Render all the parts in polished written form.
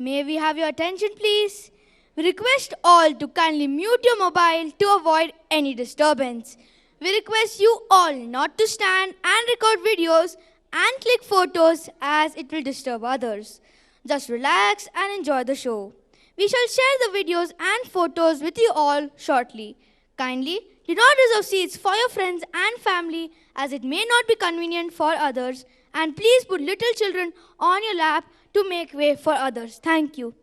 May we have your attention, please? We request all to kindly mute your mobile to avoid any disturbance. We request you all not to stand and record videos and click photos as it will disturb others. Just relax and enjoy the show. We shall share the videos and photos with you all shortly. Kindly do not reserve seats for your friends and family as it may not be convenient for others, and please put little children on your lap to make way for others. Thank you.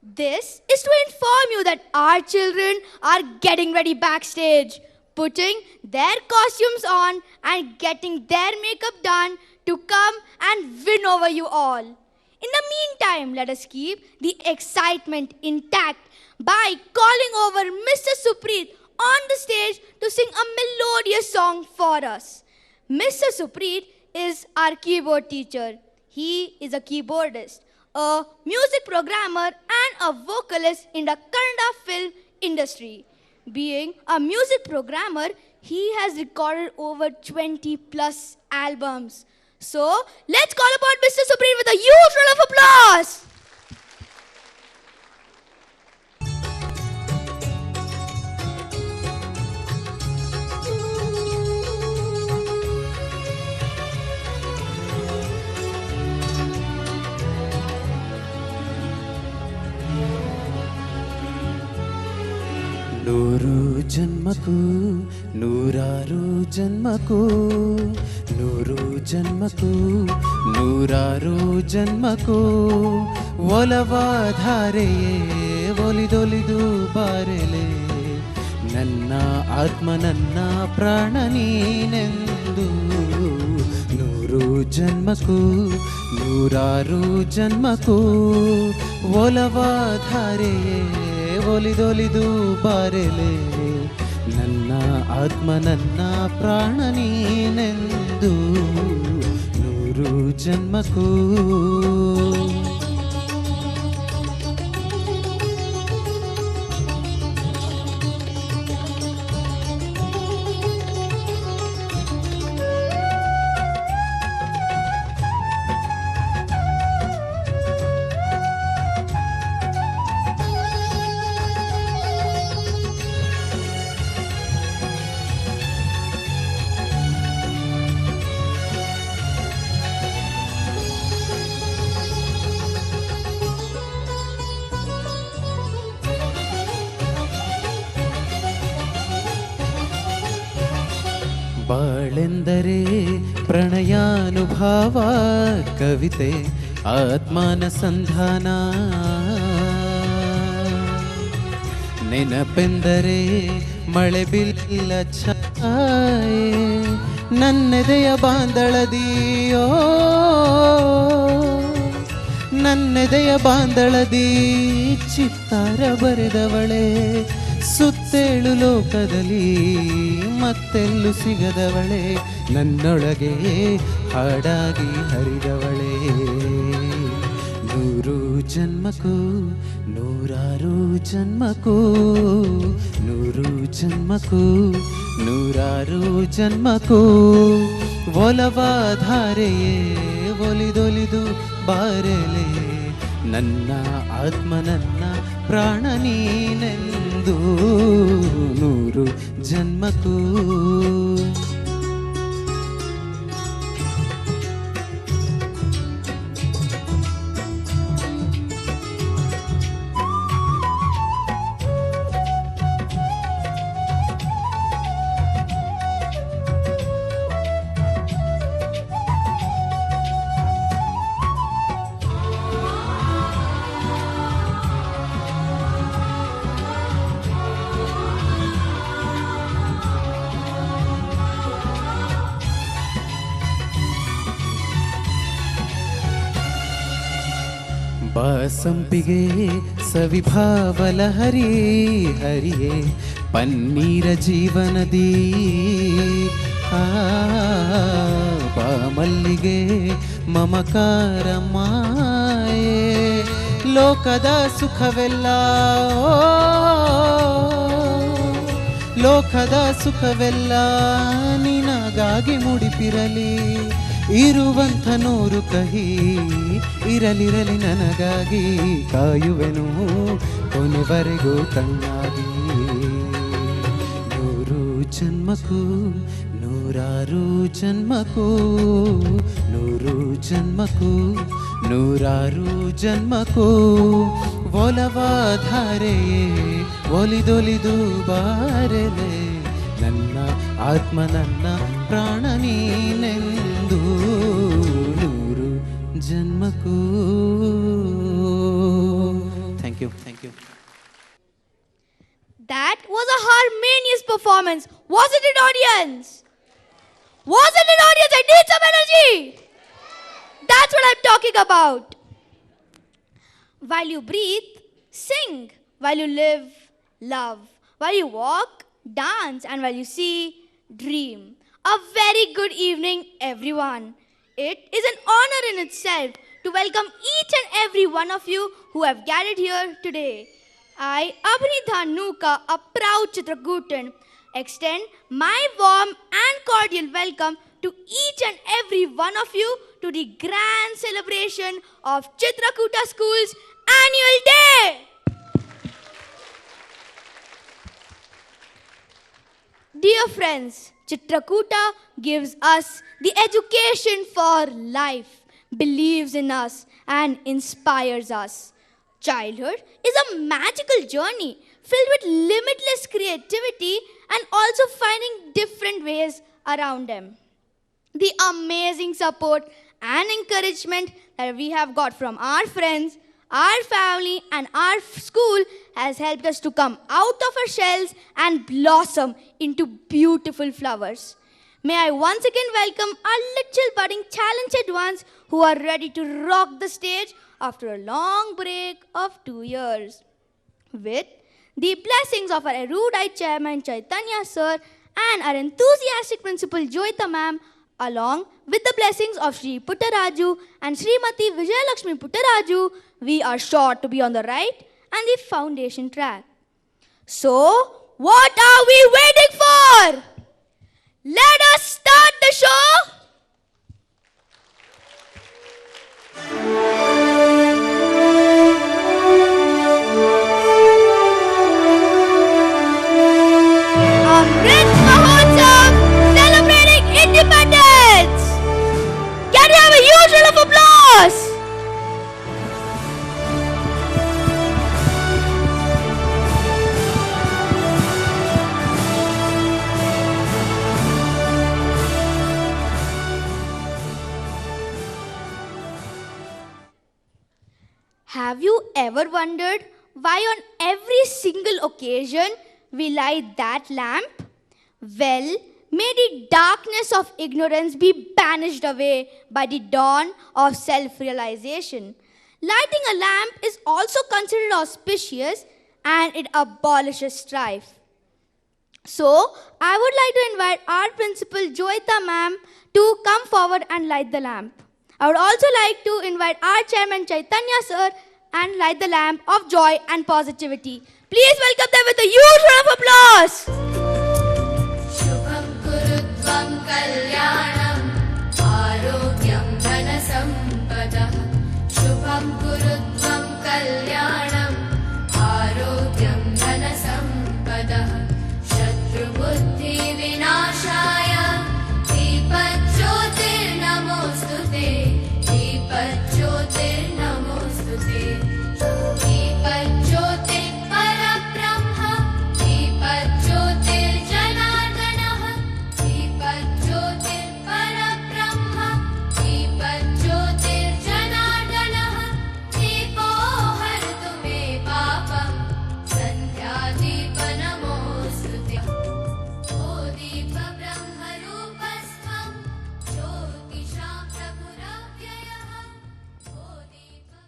This is to inform you that our children are getting ready backstage, putting their costumes on and getting their makeup done to come and win over you all. In the meantime, let us keep the excitement intact by calling over Mr. Supreet on the stage to sing a melodious song for us. Mr. Supreet is our keyboard teacher. He is a keyboardist, a music programmer and a vocalist in the Kannada film industry. Being a music programmer, he has recorded over 20 plus albums. So, let's call upon Mr. Supreet with a huge round of applause. ನೂರು ಜನ್ಮಕ್ಕೂ ನೂರಾರು ಜನ್ಮಕ್ಕೂ ನೂರು ಜನ್ಮಕ್ಕೂ ನೂರಾರು ಜನ್ಮಕ್ಕೂ ಒಲವಾಧಾರೆಯೇ ಒಲಿದೊಲಿದು ಬಾರೆಲೆ ನನ್ನ ಆತ್ಮ ನನ್ನ ಪ್ರಾಣ ನೀನೆಂದು ನೂರು ಜನ್ಮಕ್ಕೂ ನೂರಾರು ಜನ್ಮಕ್ಕೂ ಒಲವಾಧಾರೆಯೇ ಒಲಿದೊಲಿದು ಬಾರೆಲೆ ನನ್ನ ಆತ್ಮ ನನ್ನ ಪ್ರಾಣ ನೀನೆಂದು ನೂರು ಜನ್ಮಕ್ಕೂ ಬಾಳೆಂದರೆ ಪ್ರಣಯಾನುಭಾವ ಕವಿತೆ ಆತ್ಮನ ಸಂಧಾನ ನೆನಪೆಂದರೆ ಮಳೆ ಬಿಲ್ಲ ಛಾಯೆ ನನ್ನೆದೆಯ ಬಾಂದಳದಿಯೋ ನನ್ನೆದೆಯ ಬಾಂದಳದಿ ಚಿತ್ತಾರ ಬರೆದವಳೆ ಸುತ್ತೇಳು ಲೋಕದಲ್ಲಿ ಮತ್ತೆಲ್ಲೂ ಸಿಗದವಳೆ ನನ್ನೊಳಗೆ ಹಾಡಾಗಿ ಹರಿದವಳೆ ನೂರು ಜನ್ಮಕ್ಕೂ ನೂರಾರು ಜನ್ಮಕ್ಕೂ ನೂರು ಜನ್ಮಕ್ಕೂ ನೂರಾರು ಜನ್ಮಕ್ಕೂ ಒಲವಾಧಾರೆಯೇ ಒಲಿದೊಲಿದು ಬಾರೆಲೆ ನನ್ನ ಆತ್ಮ ನನ್ನ ಪ್ರಾಣ ನೀನೆಂದು ನೂರು ಜನ್ಮಕ್ಕೂ ಬಾಸಂಪಿಗೆ ಸವಿಭಾವಲ ಹರಿ ಹರಿಯೇ ಪನ್ನೀರ ಜೀವನದಿ ಬಾಮಲ್ಲಿಗೆ ಮಮಕಾರ ಮಾಯೆ ಲೋಕದ ಸುಖವೆಲ್ಲ ಲೋಕದ ಸುಖವೆಲ್ಲ ನಿನಗಾಗಿ ಮುಡಿಪಿರಲಿ, ಇರುವಂಥ ನೂರು ಕಹಿ ಇರಲಿರಲಿ ನನಗಾಗಿ, ಕಾಯುವೆನು ಕೊನೆವರೆಗೂ ಕಣ್ಣಾಗಿ. ನೂರು ಜನ್ಮಕ್ಕೂ ನೂರಾರು ಜನ್ಮಕ್ಕೂ, ನೂರು ಜನ್ಮಕ್ಕೂ ನೂರಾರು ಜನ್ಮಕ್ಕೂ, ಒಲವಾಧಾರೆಯೇ ಒಲಿದೊಲಿದು ಬಾರೆಲೆ, ನನ್ನ ಆತ್ಮ ನನ್ನ ಪ್ರಾಣ ನೀನೆಂದು, ನೂರು ಜನ್ಮಕ್ಕೂ. Thank you, thank you. That was a harmonious performance. Wasn't it, audience? Wasn't it, audience? I need some energy. That's what I'm talking about. While you breathe, sing. While you live, love. While you walk, dance. And while you see, dream. A very good evening, everyone. It is an honor in itself to welcome each and every one of you who have gathered here today. I, Abhinidha Nuka, a proud Chitrakutan, extend my warm and cordial welcome to each and every one of you to the grand celebration of Chitrakoota School's Annual Day. Dear friends, Chitrakoota gives us the education for life, believes in us and inspires us. Childhood is a magical journey filled with limitless creativity and also finding different ways around them. The amazing support and encouragement that we have got from our friends, our family and our school has helped us to come out of our shells and blossom into beautiful flowers. May I once again welcome our little budding talented ones who are ready to rock the stage after a long break of 2 years. With the blessings of our erudite chairman Chaitanya sir and our enthusiastic principal Joyita ma'am, along with the blessings of Sri Puttaraju and Srimati Vijayalakshmi Puttaraju, we are sure to be on the right and the foundation track. So, what are we waiting for? Let us start the show! Amrit Mahotsav celebrating independence! Can we have a huge round of applause? Have you ever wondered why on every single occasion we light that lamp? Well, may the darkness of ignorance be banished away by the dawn of self-realization. Lighting a lamp is also considered auspicious and it abolishes strife. So, I would like to invite our principal Joyita ma'am to come forward and light the lamp. I would also like to invite our chairman Chaitanya sir and light the lamp of joy and positivity. Please welcome them with a huge round of applause. Shubham kurutvam kalyanam arogyam dhanasampadah. Shubham kurutvam kalyanam arogyam dhanasampadah. Shatru buddhi vinashaya deepajyotir namostute. Deepajyotir namostute. Deepajyotir parabrahma. Deepajyotir janardanah. Deepajyotir parabrahma. Deepajyotir janardanah. Deepo hartu me papam. Sandhya deepa namostute. O deepa brahma rupasvam. Jyotisha prabhuravyayah. O deepa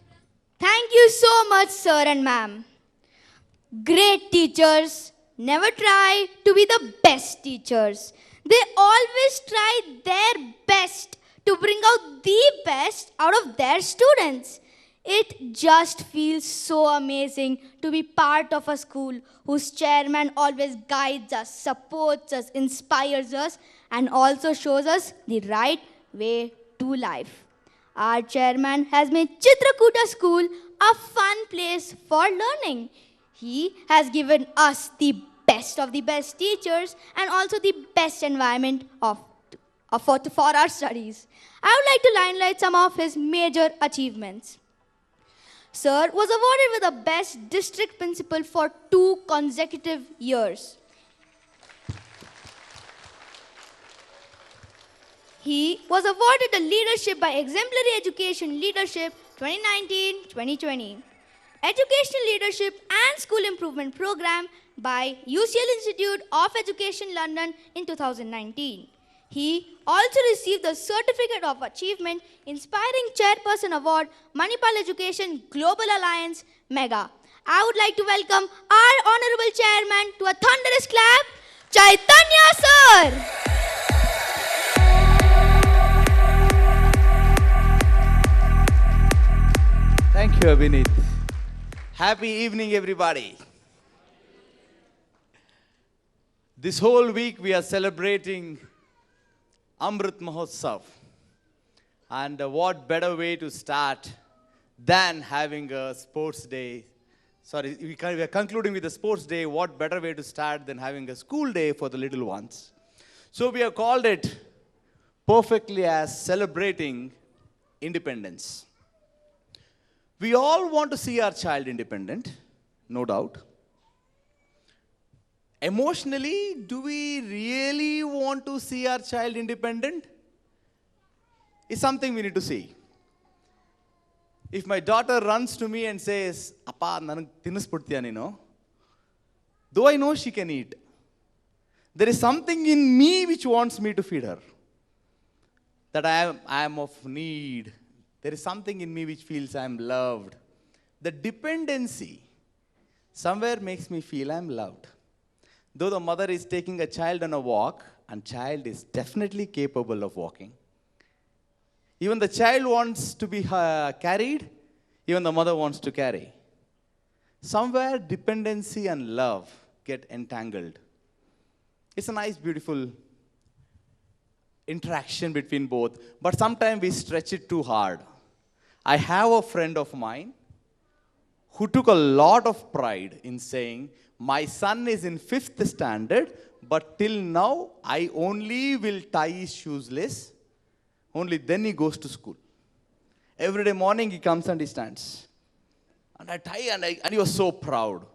Thank you so much, sir and ma'am. Great teachers never try to be the best teachers. They always try their best to bring out the best out of their students. It just feels so amazing to be part of a school whose chairman always guides us, supports us, inspires us, and also shows us the right way to life. Our chairman has made Chitrakoota School a fun place for learning. He has given us the best teachers and also the best environment for our studies. I would like to highlight some of his major achievements. Sir was awarded with the best district principal for 2 consecutive years. He was awarded the Leadership by Exemplary Education Leadership 2019-2020, Educational Leadership and School Improvement Program by UCL Institute of Education London in 2019. He also received the Certificate of Achievement Inspiring Chairperson Award, Manipal Education Global Alliance, Mega. I would like to welcome our Honorable Chairman to a thunderous clap, Chaitanya Sir. Thank you, Abhinit. Happy evening, everybody. This whole week we are celebrating Amrit Mahotsav. And what better way to start than having a sports day? Sorry, we are concluding with a sports day. What better way to start than having a school day for the little ones? So we have called it perfectly as celebrating independence. We all want to see our child independent, no doubt. Emotionally, do we really want to see our child independent? It's something we need to see. If my daughter runs to me and says, Appa, nanag tinnispudtiya nino, though I know she can eat, there is something in me which wants me to feed her. That I am of need. There is something in me which feels I am loved. The dependency somewhere makes me feel I am loved. Though the mother is taking a child on a walk, and child is definitely capable of walking. Even the child wants to be carried, even the mother wants to carry. Somewhere dependency and love get entangled. It's a nice, beautiful interaction between both, but sometimes we stretch it too hard. I have a friend of mine who took a lot of pride in saying, my son is in 5th standard, but till now I only will tie his shoes less. Only then he goes to school. Every day morning he comes and he stands. And I tie and he was so proud.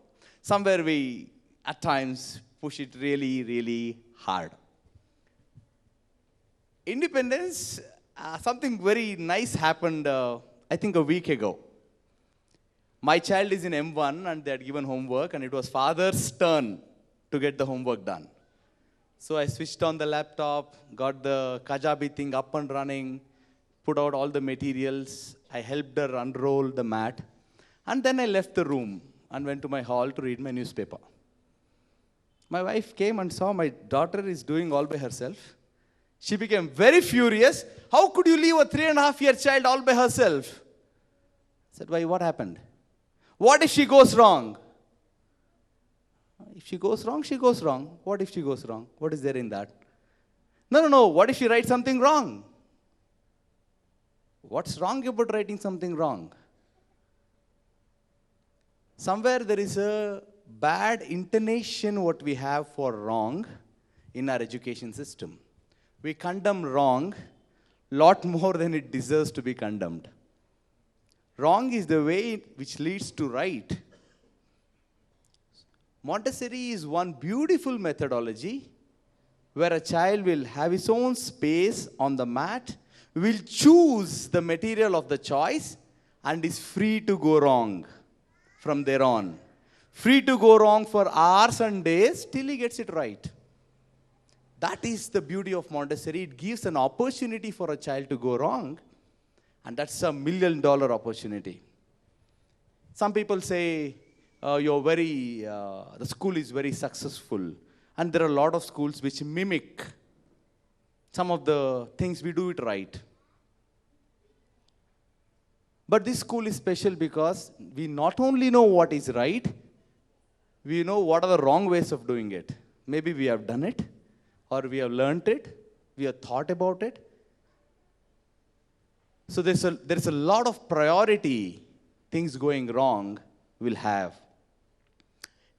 Somewhere we at times push it really, really hard. Independence, something very nice happened, I think a week ago. My child is in M1 and they had given homework and it was father's turn to get the homework done. So I switched on the laptop, got the Kajabi thing up and running, put out all the materials. I helped her unroll the mat. And then I left the room and went to my hall to read my newspaper. My wife came and saw my daughter is doing all by herself. She became very furious. How could you leave a 3.5-year child all by herself? I said, why, what happened? What if she goes wrong? If she goes wrong, she goes wrong. What if she goes wrong? What is there in that? No. What if she writes something wrong? What's wrong about writing something wrong? Somewhere there is a bad intonation what we have for wrong in our education system. We condemn wrong a lot more than it deserves to be condemned. Wrong is the way which leads to right. Montessori is one beautiful methodology where a child will have his own space on the mat, will choose the material of the choice, and is free to go wrong from there on. Free to go wrong for hours and days till he gets it right. That is the beauty of Montessori. It gives an opportunity for a child to go wrong, and that's a $1 million opportunity. Some people say, the school is very successful. And there are a lot of schools which mimic some of the things we do it right. But this school is special because we not only know what is right, we know what are the wrong ways of doing it. Maybe we have done it, or we have learnt it, we have thought about it. So there's a lot of priority things going wrong will have.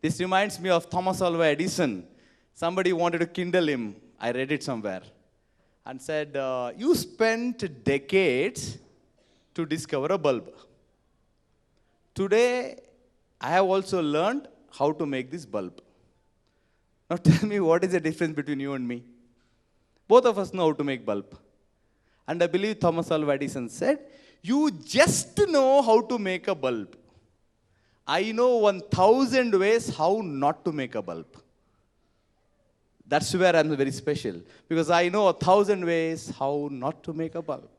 This reminds me of Thomas Alva Edison. Somebody wanted to kindle him. I read it somewhere. And said, you spent decades to discover a bulb. Today, I have also learned how to make this bulb. Now tell me, what is the difference between you and me? Both of us know how to make bulb. And I believe Thomas Alva Edison said, you just know how to make a bulb. I know 1,000 ways how not to make a bulb. That's where I'm very special, because I know 1,000 ways how not to make a bulb.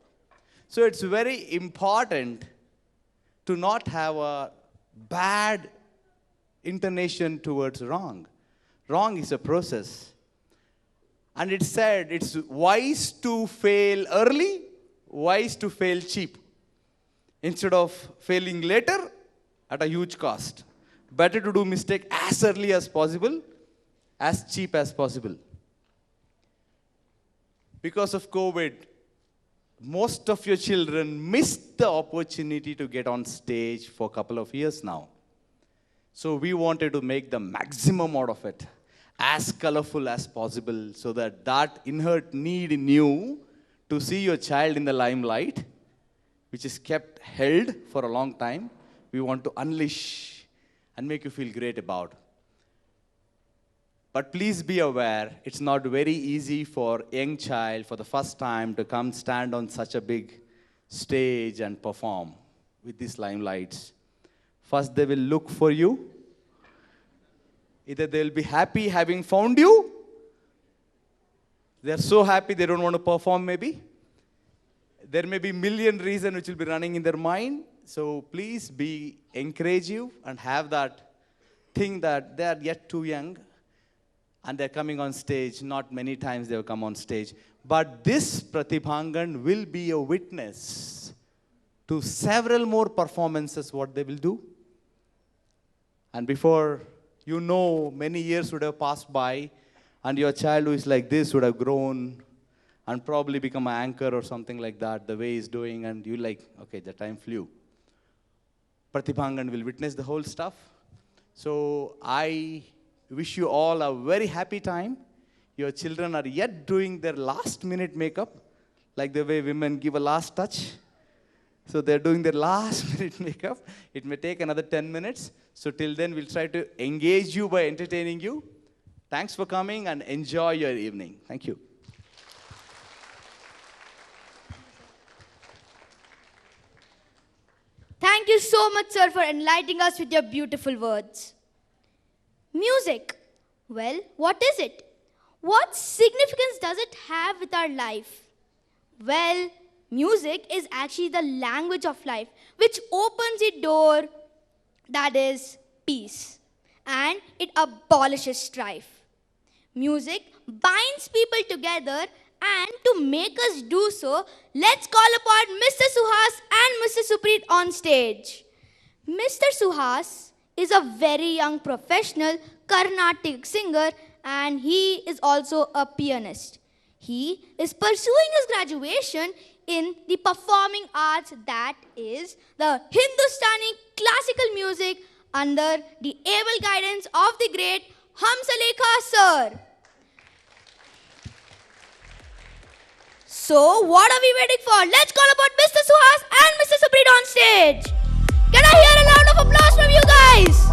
So it's very important to not have a bad inclination towards wrong. Wrong is a process. And it said it's wise to fail early, wise to fail cheap. Instead of failing later at a huge cost. Better to do mistake as early as possible, as cheap as possible. Because of COVID, most of your children missed the opportunity to get on stage for a couple of years now. So we wanted to make the maximum out of it, as colorful as possible, so that inherent need in you to see your child in the limelight, which is kept held for a long time, we want to unleash and make you feel great about. But please be aware, it's not very easy for a young child for the first time to come stand on such a big stage and perform with these limelights. First, they will look for you. Either they'll be happy having found you. They're so happy they don't want to perform maybe. There may be a million reasons which will be running in their mind. So please encourage you and have that thing that they are yet too young and they're coming on stage. Not many times they'll come on stage. But this Pratibhangan will be a witness to several more performances what they will do. And before you know, many years would have passed by and your child who is like this would have grown and probably become an anchor or something like that, the way he's doing, and you like, okay, the time flew. Pratibhangan will witness the whole stuff. So I wish you all a very happy time. Your children are yet doing their last minute makeup, like the way women give a last touch. So they're doing their last minute makeup. It may take another 10 minutes. So till then, we'll try to engage you by entertaining you. Thanks for coming and enjoy your evening. Thank you. Thank you so much, sir, for enlightening us with your beautiful words. Music. Well, what is it? What significance does it have with our life? Well, music is actually the language of life, which opens a door that is peace, and it abolishes strife. Music binds people together, and to make us do so, let's call upon Mr. Suhas and Mr. Supreet on stage. Mr. Suhas is a very young professional Carnatic singer, and he is also a pianist. He is pursuing his graduation in the performing arts, that is the Hindustani classical music, under the able guidance of the great Hamsalekha sir. So what are we waiting for? Let's call upon Mr. Suhas and Mr. Supreet on stage. Can I hear a round of applause from you guys?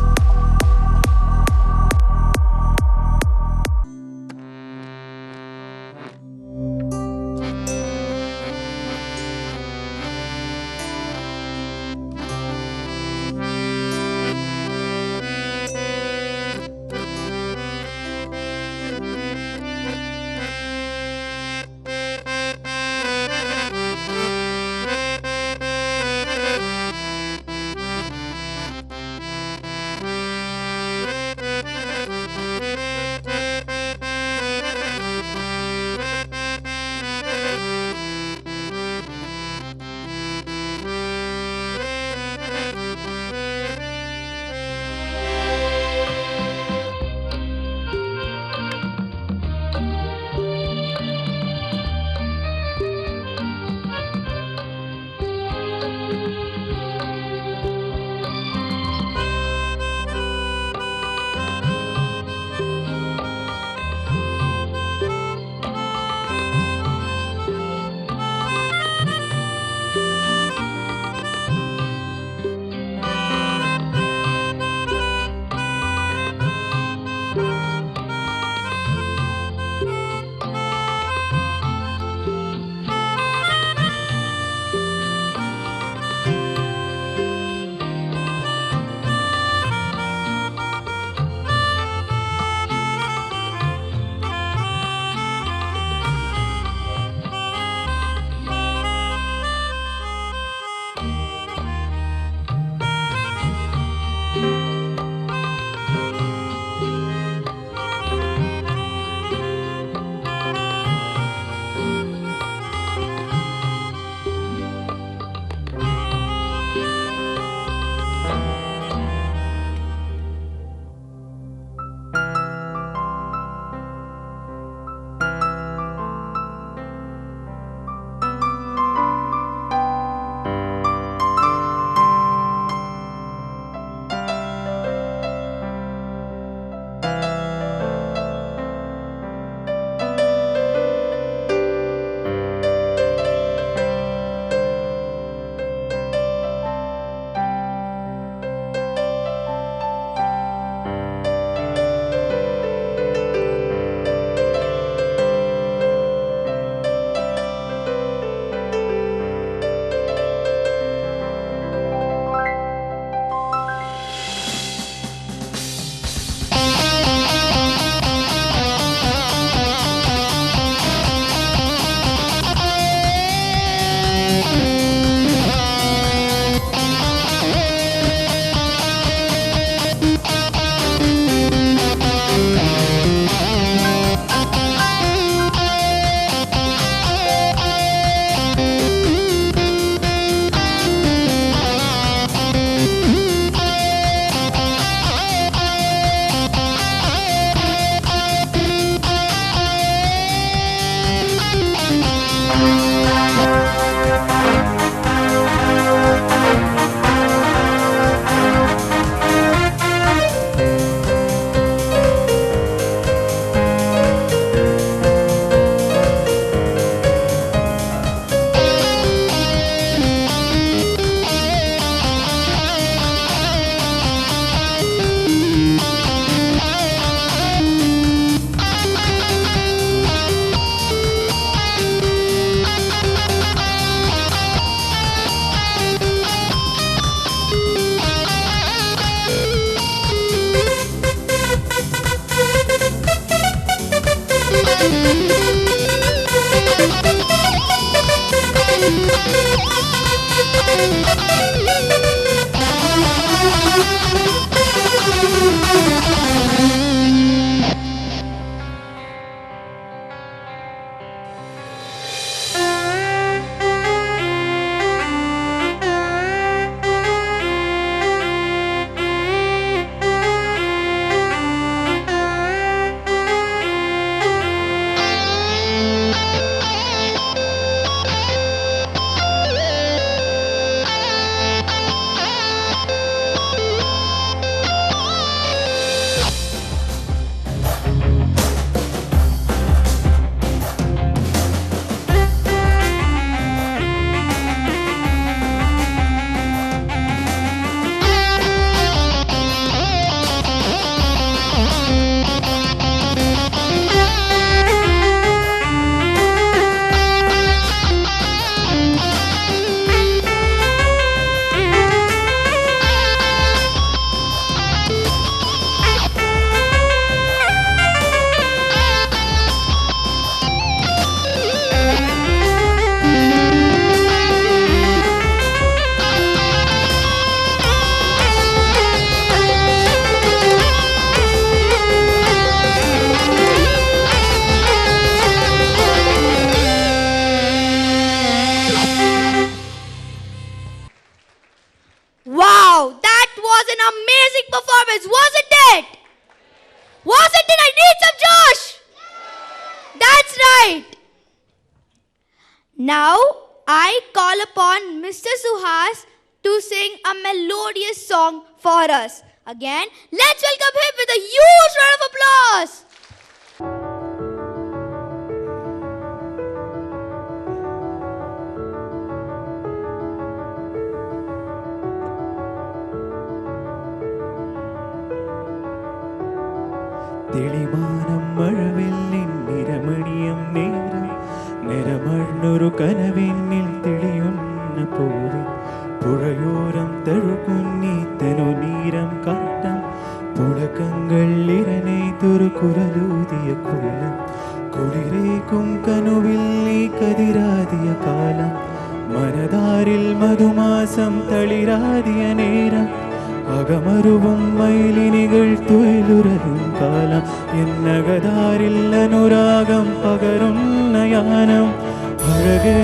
performance, wasn't it? Wasn't it? I need some Josh. That's right. Now I call upon Mr. Suhas to sing a melodious song for us. Again, let's welcome him with a huge round of applause. തെളിമാനം മഴവെള്ളിൻ നിറമണിയം നേരം നിറമണ്ണൊരു കനവെന്നിൽ തെളിയുന്ന പോലെ പുഴയോരം തഴുകുന്നി തനുനീരം കാട്ടാം പുളകങ്ങൾ ഇരനെയ്തൊരു കുരലൂതിയ കൊല്ലം കുളിരേക്കും കനുവിൽ നീ കതിരാതിയ കാലം മനതാരിൽ മധുമാസം തളിരാതിയ നേരം അകമരുവും മൈലിനികൾ തുയിലുരലും കാലം എന്നകതാരിൽ അനുരാഗം പകരുന്ന യാനം അഴകേ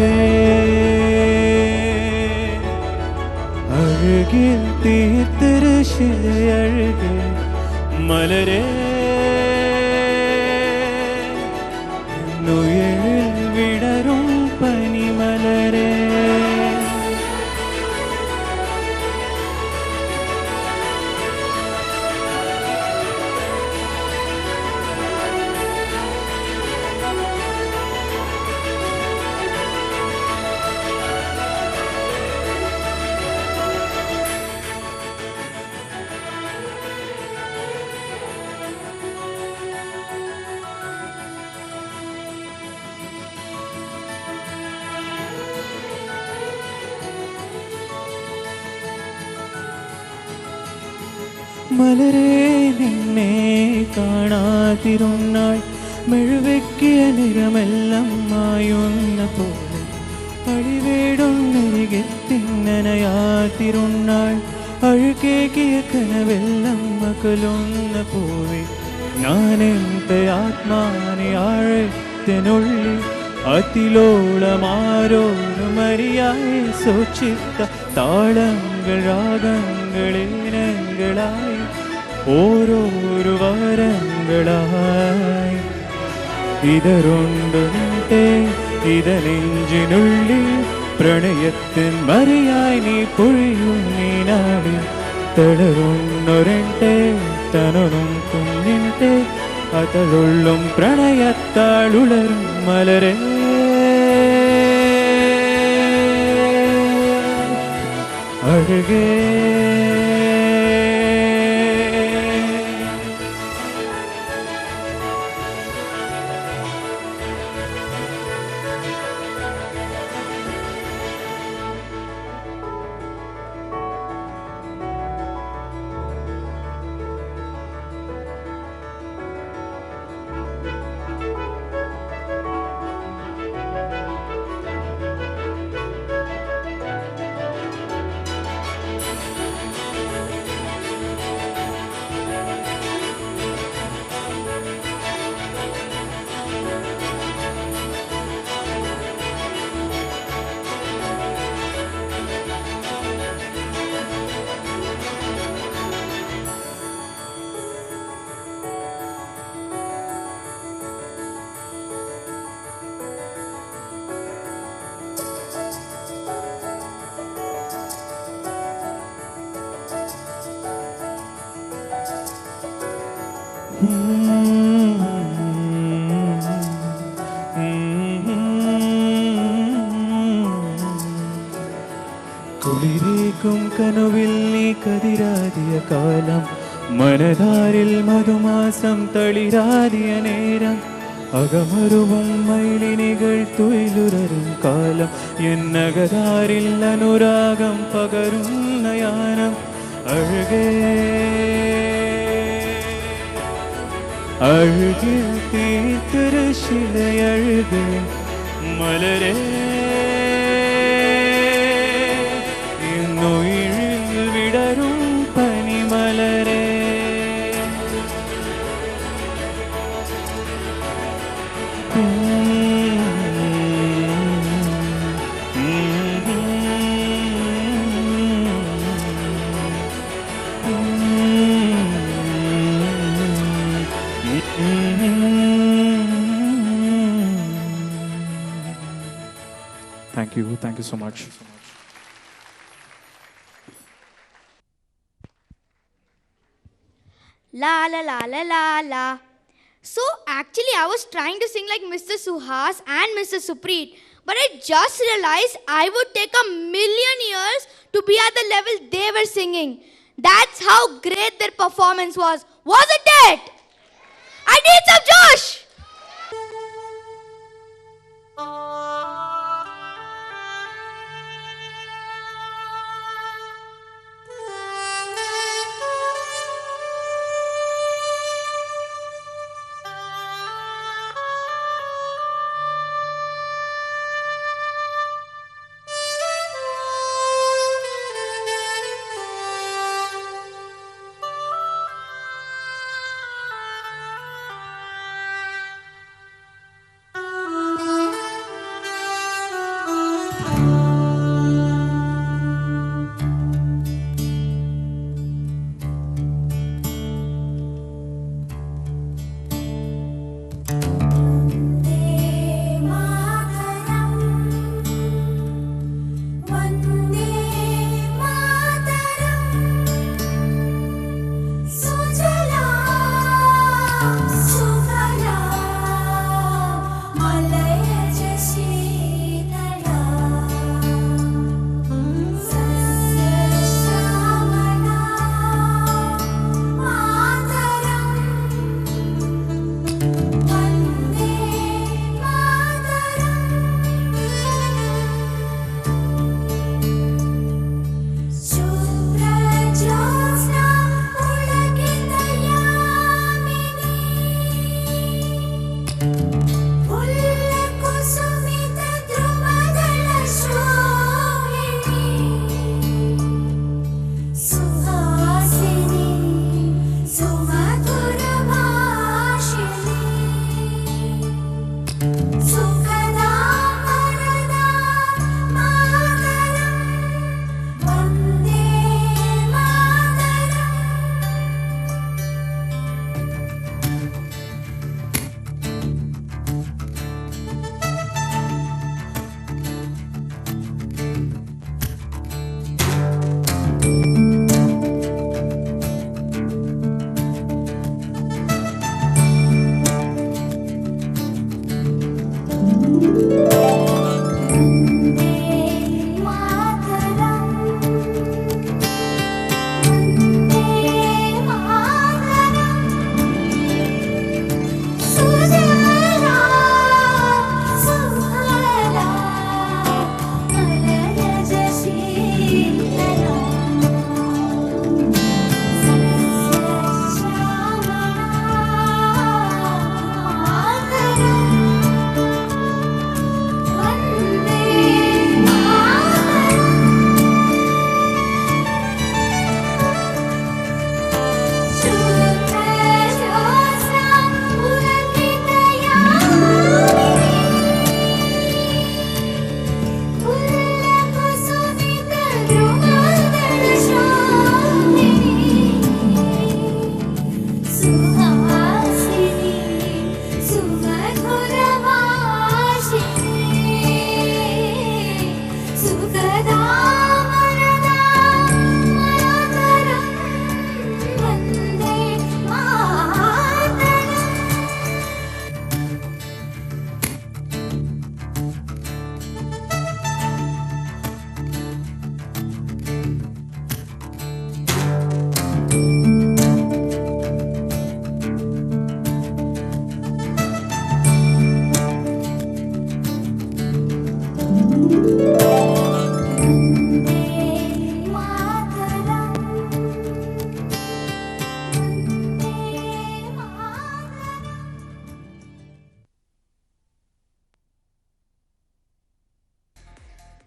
അഴകിൽ തീർത്തൊരു ശിലയഴകേ മലരേ നുയരിൽ വിടരും പനിമലരേ മലരേ നിന്നെ കാണാതിരുന്നാൾ മെഴുവെക്കിയ നിറമെല്ലാം മായുന്ന പോലെ അഴിവേടുന്നരികെ തിന്നനയാതിരുന്നാൾ അഴുകേകിയ കനവെല്ലാം മകളുന്ന പോലെ ഞാനെന്റെ ആത്മാനെ ആഴത്തിനുള്ളിൽ അതിലോളമാരോരുമറിയായി സൂക്ഷിത്ത താളങ്ങൾ രാഗങ്ങളിനങ്ങളായി ഓരോരു വരങ്ങളായി ഇതറുണ്ടുണ്ടേ ഇതനെഞ്ചിനുള്ളിൽ പ്രണയത്തിൻ മറിയായി നീ പൊഴിയും നീ നാടി തളരുന്നൊരണ്ടേ തനനും കുഞ്ഞിൻ്റെ അതളുള്ളും പ്രണയത്താളുളരും മലരേ അഴകേ കുളിരേക്കും കനുവിൽ നീ കതിരാതിയ കാലം മനതാരിൽ മധുമാസം തളിരാതിയ നേരം അകമരുവും മൈലിനികൾ തുയിലുരരും കാലം എന്നകതാരിൽ അനുരാഗം പകരുന്ന യാനം അഴകേ അഴകിൽ തീർത്തൊരു ശിലയഴകേ മലരേ ഇന്നുയിരിൽ വിടരും പനിമലരേ Thank you so much. La la la la la la. So actually I was trying to sing like Mr. Suhas and Mr. Supreet, but I just realized I would take a million years to be at the level they were singing. That's how great their performance was. Wasn't it? I need some Josh!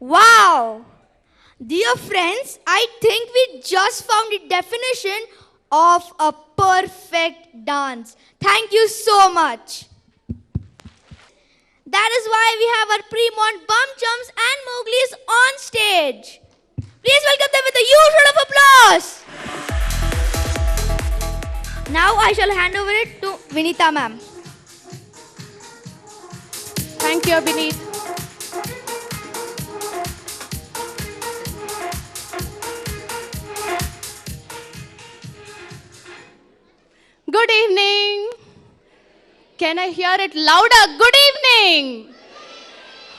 Wow! Dear friends, I think we just found the definition of a perfect dance. Thank you so much. That is why we have our pre-mon bum chums and Mowglis on stage. Please welcome them with a huge round of applause. Now I shall hand over it to Vinita ma'am. Thank you, Abhineet. Good evening. Can I hear it louder? Good evening.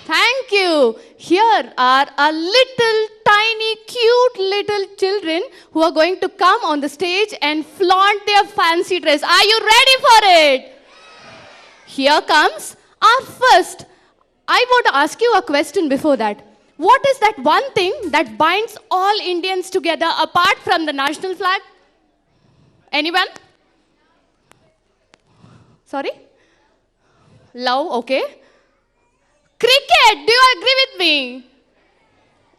Thank you. Here are a little tiny, cute little children who are going to come on the stage and flaunt their fancy dress. Are you ready for it? Here comes our first. I want to ask you a question before that. What is that one thing that binds all Indians together apart from the national flag? Anyone? Sorry? Love, okay. Cricket, do you agree with me?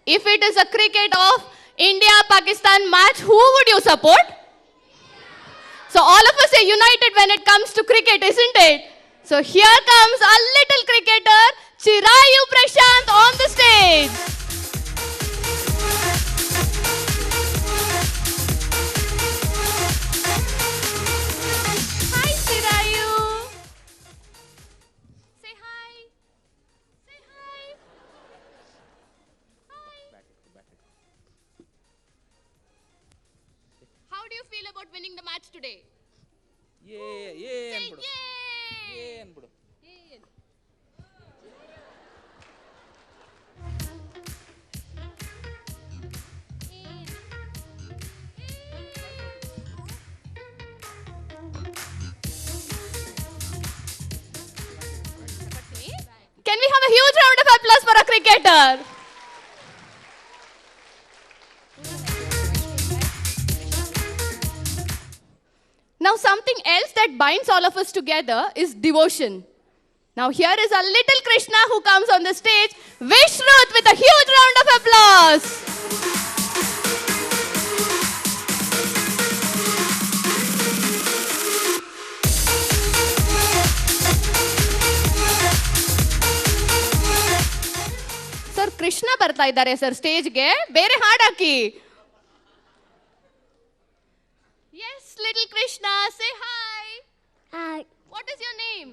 If it is a cricket of India-Pakistan match, who would you support? So all of us are united when it comes to cricket, isn't it? So here comes a little cricketer, Chirayu Prashant on the stage. Hi, Chirayu. Say hi. Say hi. Hi. How do you feel about winning the match today? Say yay! Can we have a huge round of applause for a cricketer? Now something else that binds all of us together is devotion. Now here is a little Krishna who comes on the stage, Vishnut, with a huge round of applause. Sir, Krishna ಬರ್ತಾ ಇದ್ದಾರೆ sir ಸ್ಟೇಜ್ಗೆ ಬೇರೆ ಹಾಡಾಕಿ. Yes, little Krishna, say hi. Hi. What is your name?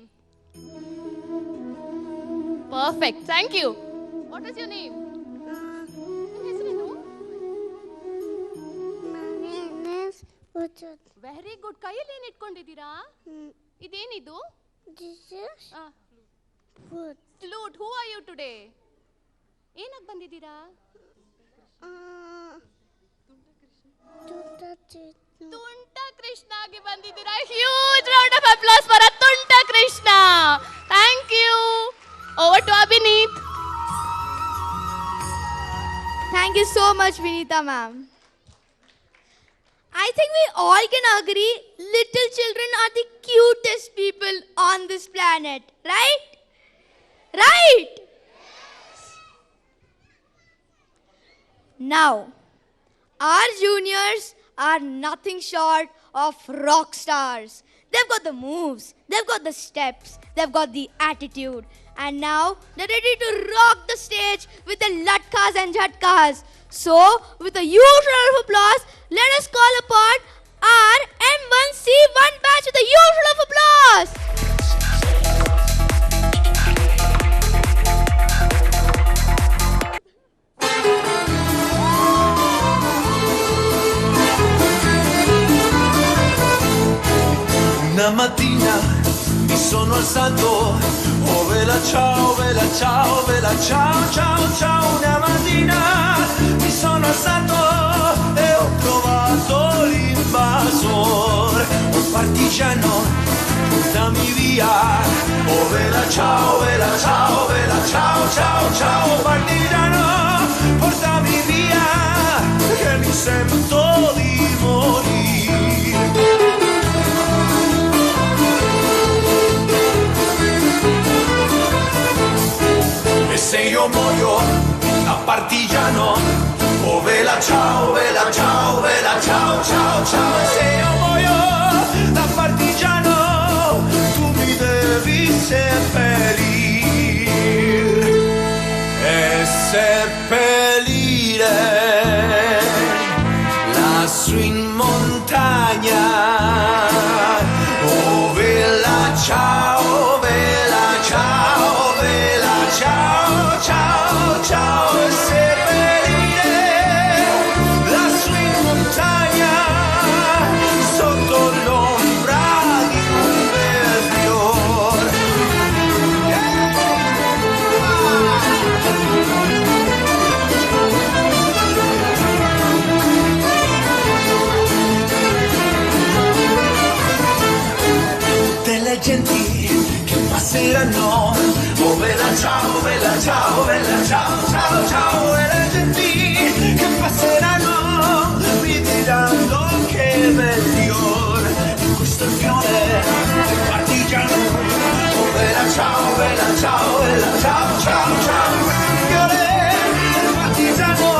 Perfect, thank you. What is your name? ನಿನ್ ಹೆಸರೇನು? My name is Uchut. Very good. ಕೈಯಲ್ಲಿ ಏನು ಇಟ್ಕೊಂಡಿದ್ದೀರಾ? ಇದೇನಿದು? This is food. Flute. Who are you today? ಏನಕ್ಕೆ ಬಂದಿದ್ದೀರಾ? ತುಂಟ ಕೃಷ್ಣಗೆ ಬಂದಿದ್ದೀರಾ. Huge round of applause for ತುಂಟ Krishna. Thank you. Over to Abhineet. Thank you so much, Vinita ma'am. I think we all can agree little children are the cutest people on this planet, right? Right? Now, our juniors are nothing short of rock stars. They've got the moves, they've got the steps, they've got the attitude. And now, they're ready to rock the stage with the latkas and jhatkas. So, with a huge round of applause, let us call upon our M1C1 batch with a huge round of applause. Una mattina mi sono alzato, oh vela ciao, vela ciao, vela ciao, ciao, ciao. Una mattina mi sono alzato e ho trovato l'invasor, un partigiano, portami via. Oh vela ciao, vela ciao, vela ciao, ciao, ciao. Partigiano, portami via, che mi sento di morire. E se io muoio a partigiano, oh vela ciao, vela ciao, vela ciao, ciao, ciao. E se io muoio da partigiano, tu mi devi seppellir e seppellire lassù in montagna. Oh vela ciao, vela ciao, vela ciao, ciao, ciao. E seppellire lassù in montagna sotto l'ombra di un bel fior. Delle genti che passeranno, oh vela ciao, vela ciao, vela ciao, ciao, ciao. E le genti che passeranno mi diranno che bel fiore, questo è il fiore del partigiano. Oh vela ciao, vela ciao, vela ciao, ciao, ciao. Il fiore del partigiano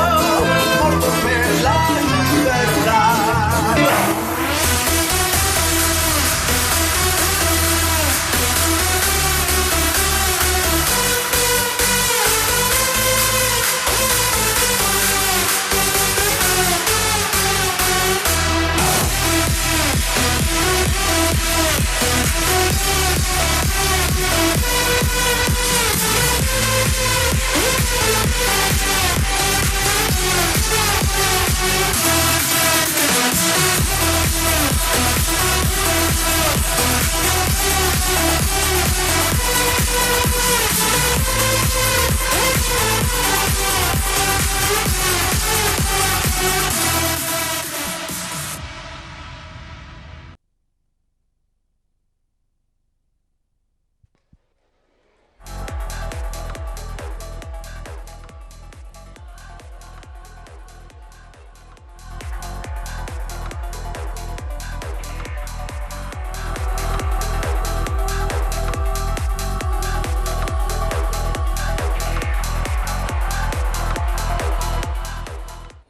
morto per la libertà.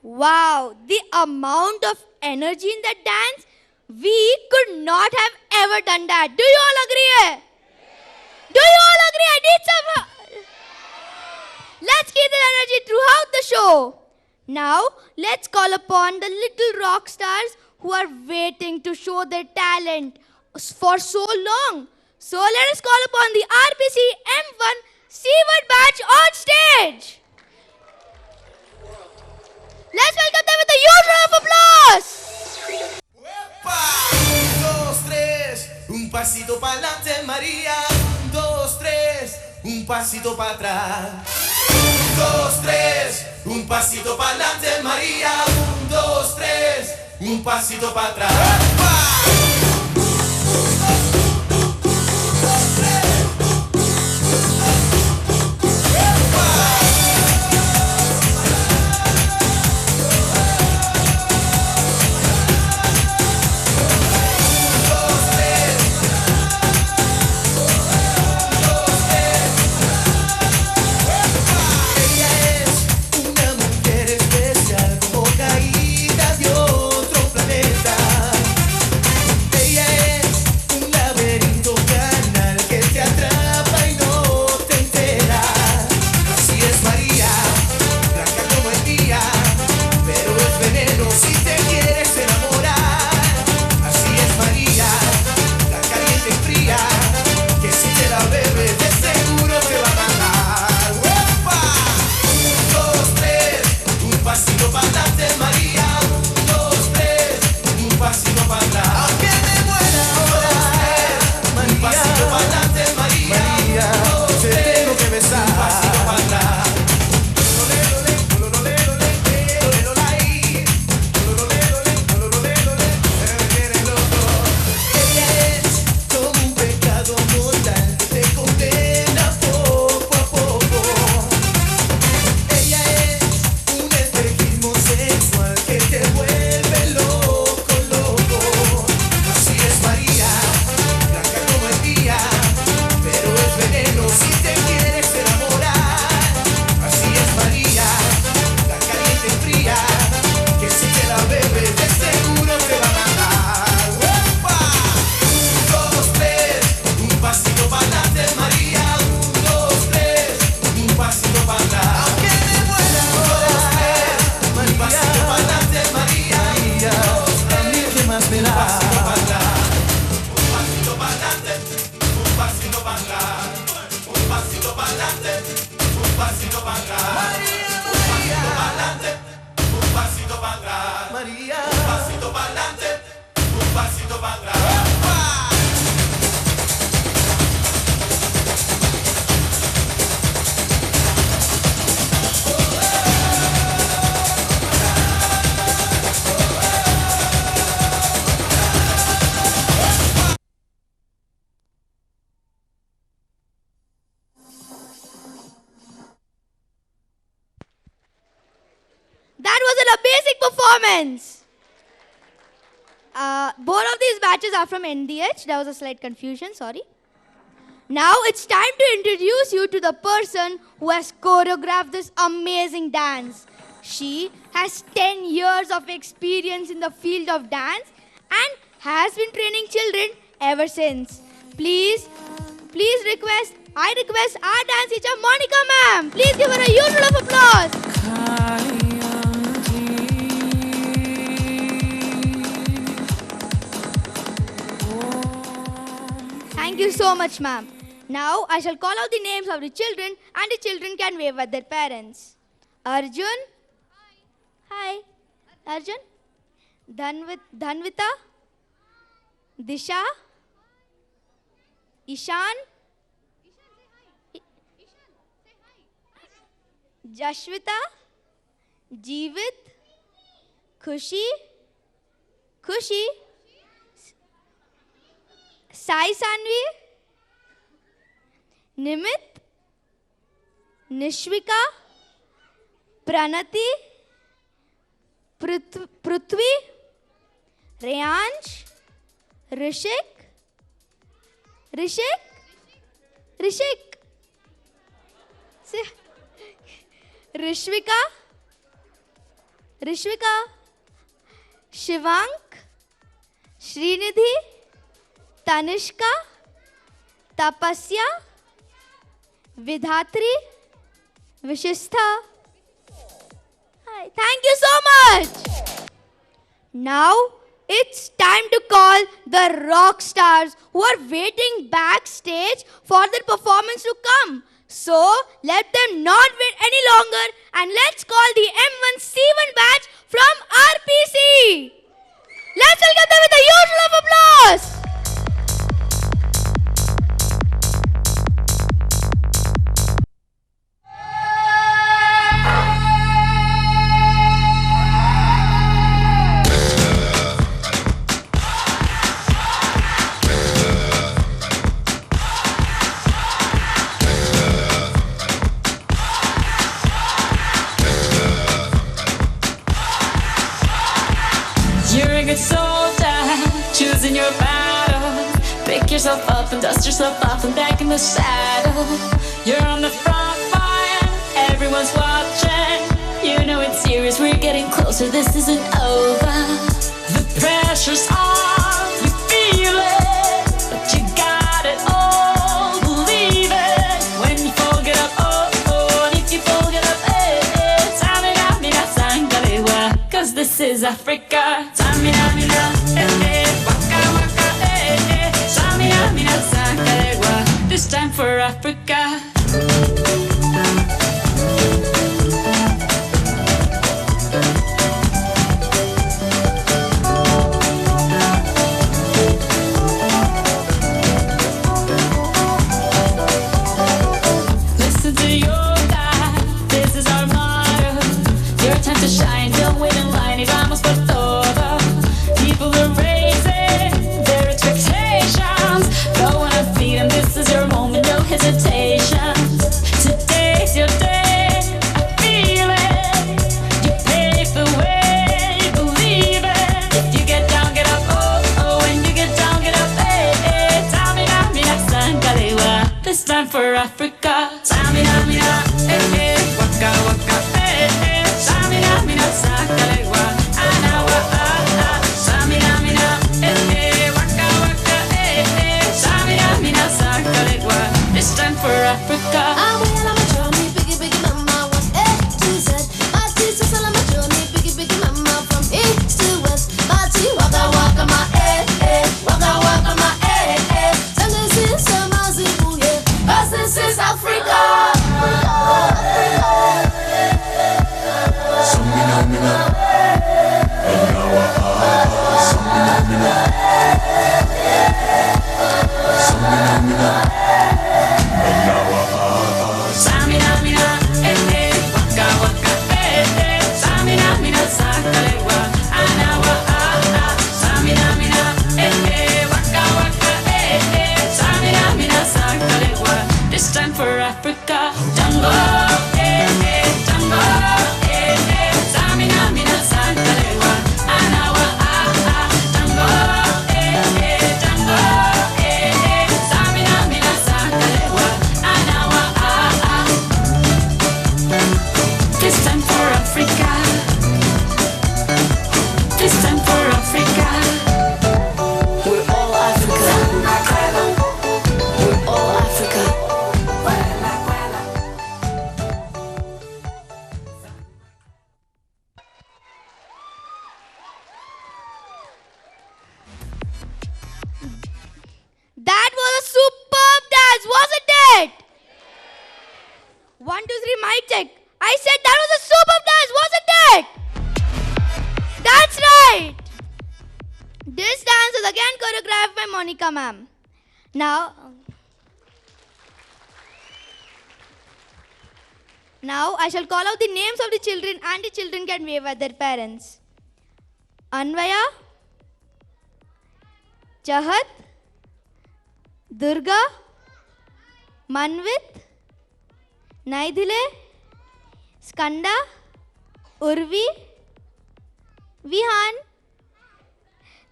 Wow, the amount of energy in that dance, we could not have ever done that. Do you all agree? Do you all agree? I need some. Let's keep the energy throughout the show. Now, let's call upon the little rock stars who are waiting to show their talent for so long. So let us call upon the RPC M1 Seaward batch on stage. Let's welcome them with a huge round of applause. Un, dos, tres, un pasito para adelante, María. Un, dos, tres, un pasito para atrás. Un, dos, tres, un pasito para adelante, María. Un, dos, tres, un pasito para atrás. performance. Both of these batches are from NDH. There was a slight confusion, sorry. Now it's time to introduce you to the person who has choreographed this amazing dance. She has 10 years of experience in the field of dance and has been training children ever since. I request our dance teacher Monica ma'am. Please give her a huge round of applause. Thank you so much, ma'am. Now I shall call out the names of the children and the children can wave at their parents. Arjun. Hi. Arjun. Dhanvita. Disha. Ishan. Jashvita. Jeevit. Khushi. Sai Sanvi, Nimit, Nishvika, Pranati, Prithvi, Rayansh, Rishik, Rishvika, Shivank, Srinidhi, Tanishka, Tapasya, Vidhatri, Vishistha. Hi, thank you so much. Now it's time to call the rock stars who are waiting backstage for their performance to come. So let them not wait any longer and let's call the M1C1 batch from RPC. Let's welcome them with a huge round of applause. Choosing your battle, pick yourself up and dust yourself off and back in the saddle. You're on the front line, everyone's watching. You know it's serious, we're getting closer, this isn't over. The pressure's on, you feel it, but you got it all, believe it. When you fall, get up, oh, and if you fall, get up, Tamina, mina, sangalewa, cause this is Africa. Tamina, mina, this time for Africa. Listen to your God, this is our motto. Your time to shine, don't wait in line, y vamos por todo. People are raising their expectations. Go on and feed them, this is your moment, no hesitation. Today's your day, I feel it. You pave the way, believe it. If you get down, get up, oh, when you get down, get up, Tamina, mina, sangalewa, this time for Africa. Tamina, mina, waka, waka, Tamina, mina, sangalewa, anawa, Tamina, mina, waka, waka, Tamina, mina, sangalewa, this time for Africa. I'm on my journey, biggie, biggie, mama, what's A to Z? My teacher's on my journey, biggie, biggie, mama, from east to west. My tea, waka, waka, my waka, waka, my and this is Amazibu, yeah, 'cause this is Africa. Samina, mina, waka, waka, Samina, mina, sangalewa, anawa, Samina, mina, waka, waka, Samina, mina, sangalewa, this time for Africa. Tango, tango, Samina, mina, sangalewa, mic check. I said that was a superb dance, wasn't it? That's right. This dance is again choreographed by Monica ma'am. Now I shall call out the names of the children and the children can wave at their parents. Anvaya, Chahat, Durga, Manvit, Naidile, Skanda, Urvi, Vihan.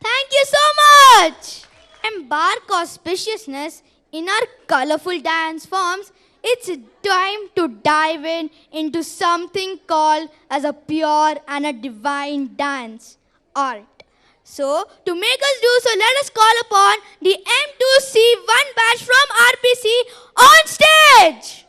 Thank you so much! Embark auspiciousness in our colorful dance forms. It's time to dive into something called as a pure and a divine dance, art. So, to make us do so, let us call upon the M2C1 batch from RPC on stage!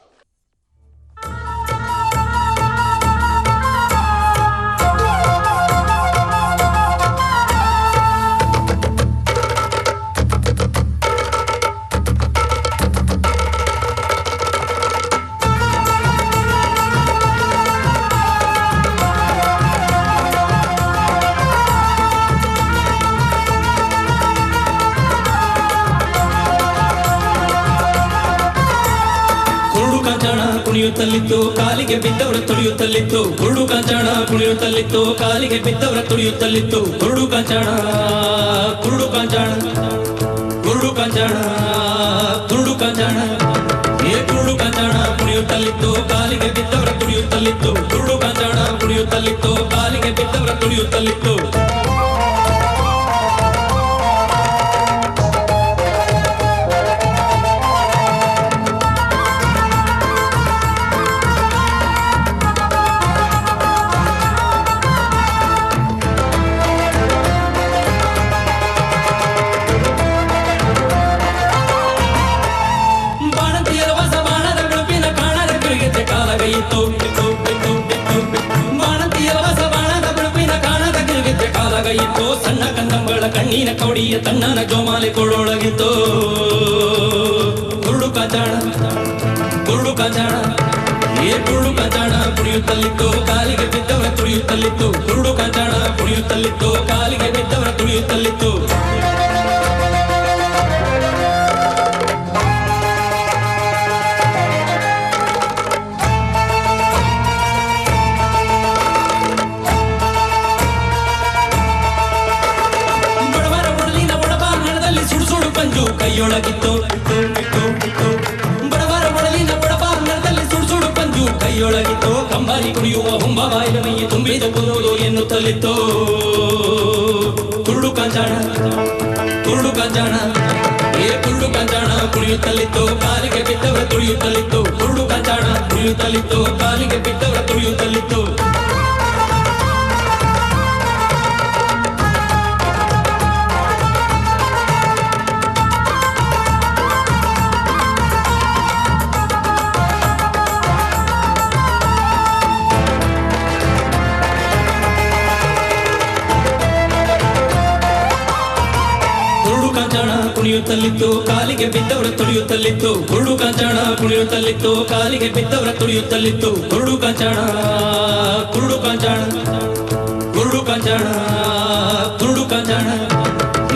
ಕುಣಿಯುತ್ತಲಿತ್ತು ಕಾಲಿಗೆ ಬಿದ್ದವರ ತುಳಿಯುತ್ತಲಿತ್ತು ಕುರುಡು ಕಾಂಚಾಣ ಕುಣಿಯುತ್ತಲಿತ್ತು ಕಾಲಿಗೆ ಬಿದ್ದವರ ತುಳಿಯುತ್ತಲಿತ್ತು ಕುರುಡು ಕಾಂಚಾಣ ಕುರುಡು ಕಾಂಚಾಣ ಕುರುಡು ಕಾಂಚಾಣ ಕುರುಡು ಕಾಂಚಾಣ ಏ ಕುರುಡು ಕಾಂಚಾಣ ಕುಣಿಯುತ್ತಲಿತ್ತು ಕಾಲಿಗೆ ಬಿದ್ದವರ ತುಳಿಯುತ್ತಲಿತ್ತು ಕುರುಡು ಕಾಂಚಾಣ ಕುಣಿಯುತ್ತಲಿತ್ತು ಕಾಲಿಗೆ ಬಿದ್ದವರ ತುಳಿಯುತ್ತಲಿತ್ತು ಸಣ್ಣ ಕಂದಂಬಳ ಕಣ್ಣಿನ ಕೌಡಿಯ ತಣ್ಣನ ಜೋಮಾಲೆ ಕೊಡೊಳಗಿತ್ತು ಕುರುಡು ಕಾಂಚಾಣ ಕುರುಡು ಕಾಂಚಾಣ ಏ ಕುರುಡು ಕಾಂಚಾಣ ಕುಣಿಯುತ್ತಲಿತ್ತು ಕಾಲಿಗೆ ಬಿದ್ದವರ ತುಳಿಯುತ್ತಲಿತ್ತು ಕುರುಡು ಕಾಂಚಾಣ ಕುಣಿಯುತ್ತಲಿತ್ತು ಕಾಲಿಗೆ ಬಿದ್ದವರ ತುಳಿಯುತ್ತಲಿತ್ತು ಕೈಯೊಳಗಿತ್ತು ಬಡವರ ಒಡಲಿನ ಬಡಬಾಂಗದಲ್ಲಿ ಸುಡು ಪಂಜು ಕೈಯೊಳಗಿತ್ತು ಕಂಬಾರಿ ಕುಡಿಯುವ ಹೊಂಬಾಯಿನ ಮೈಯ ತುಂಬಿದ ಕುರುಡು ಎನ್ನುತ್ತಲಿತ್ತು ಕುರುಡು ಕಾಂಚಾಣ ಕುರುಡು ಕಾಂಚಾಣ ಏ ಕುರುಡು ಕಾಂಚಾಣ ಕುಣಿಯುತ್ತಲಿತ್ತು ಕಾಲಿಗೆ ಬಿದ್ದವರ ತುಳಿಯುತ್ತಲಿತ್ತು ಕುರುಡು ಕಾಂಚಾಣ ಕುಣಿಯುತ್ತಲಿತ್ತು ಕಾಲಿಗೆ ಬಿದ್ದವರ ತುಳಿಯುತ್ತಲಿತ್ತು ಕುಣಿಯುತ್ತಲಿತ್ತು ಕಾಲಿಗೆ ಬಿದ್ದವರ ತುಳಿಯುತ್ತಲಿತ್ತು ಕುರುಡು ಕಾಂಚಾಣ ಕುಣಿಯುತ್ತಲಿತ್ತು ಕಾಲಿಗೆ ಬಿದ್ದವರ ತುಳಿಯುತ್ತಲಿತ್ತು ಕುರುಡು ಕಾಂಚಾಣ ಕುರುಡು ಕಾಂಚಾಣ ಕುರುಡು ಕಾಂಚಾಣ ಕುರುಡು ಕಾಂಚಾಣ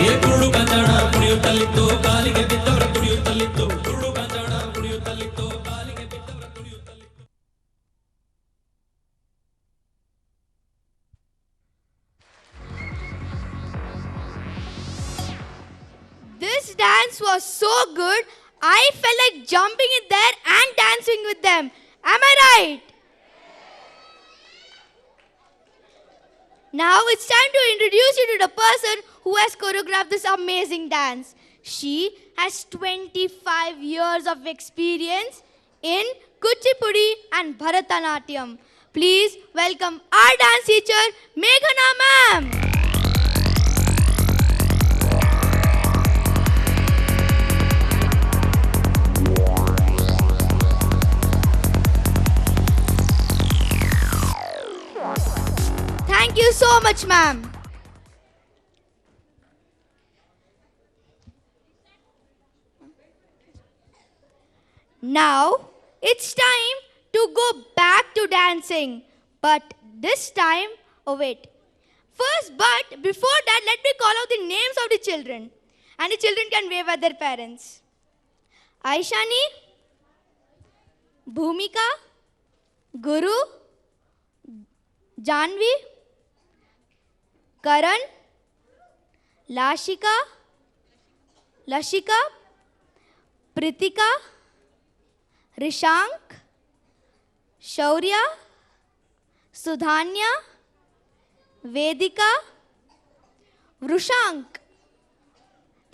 ಏ ಕುರುಡು ಕಾಂಚಾಣ ಕುಣಿಯುತ್ತಲಿತ್ತು ಕಾಲಿಗೆ ಬಿದ್ದವರ ತುಳಿಯುತ್ತಲಿತ್ತು ಕುರುಡು ಕಾಂಚಾಣ ಕುಣಿಯುತ್ತಲಿತ್ತು ಕಾಲಿಗೆ ಬಿದ್ದವರ ತುಳಿಯುತ್ತಲಿತ್ತು This dance was so good, I felt like jumping in there and dancing with them. Am I right? Now it's time to introduce you to the person who has choreographed this amazing dance. She has 25 years of experience in Kuchipudi and Bharatanatyam. Please welcome our dance teacher, Meghana ma'am. Thank you so much, ma'am. Now, it's time to to go back to dancing. But this time, oh wait. First, but before that, let me call out the names of the children. And the children can wave at their parents. Aishani, Bhumika, Guru, Janvi, Karan, Lashika, Lashika, Pritika, Rishank, Shaurya, Sudhanya, Vedika, Vrushank.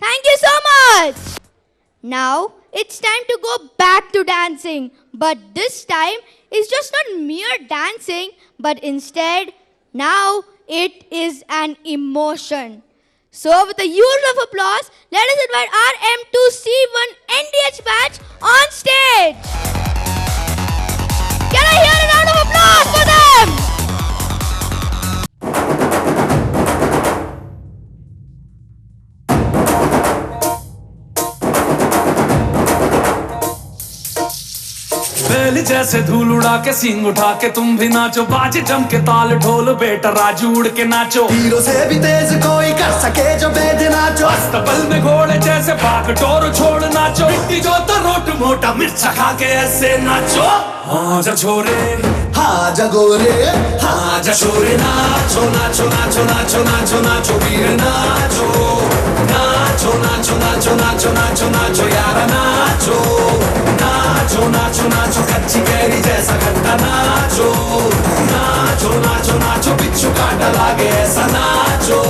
Thank you so much. Now it's time to go back to dancing. But this time it's just not mere dancing, but instead now it is an emotion. So with the usual of applause, let us invite our M2C1 NDH batch on stage. Can I hear a round of applause for them? बैल जैसे धूल उड़ा के सींग उठा के तुम भी नाचो बाजे जम के ताल ढोल बेटा राजू उड़ के नाचो हीरो से भी तेज कोई कर सके जो बेद नाचो अस्तबल में घोड़े जैसे भाग टोर छोड़ नाचो मिट्टी जो तो रोट मोटा मिर्चा खा के ऐसे नाचो हाँ जा छोरे हाँ जगोरे हाँ जा छोरे नाचो नाचो नाचो नाचो नाचो नाचो वीर नाचो नाचो नाचो नाचो नाचो नाचो नाचो यारा नाचो नाचो नाचो नाचो कच्ची कैरी जैसा खट्टा नाचो नाचो नाचो नाचो बिच्छू काटा लागे ऐसा नाचो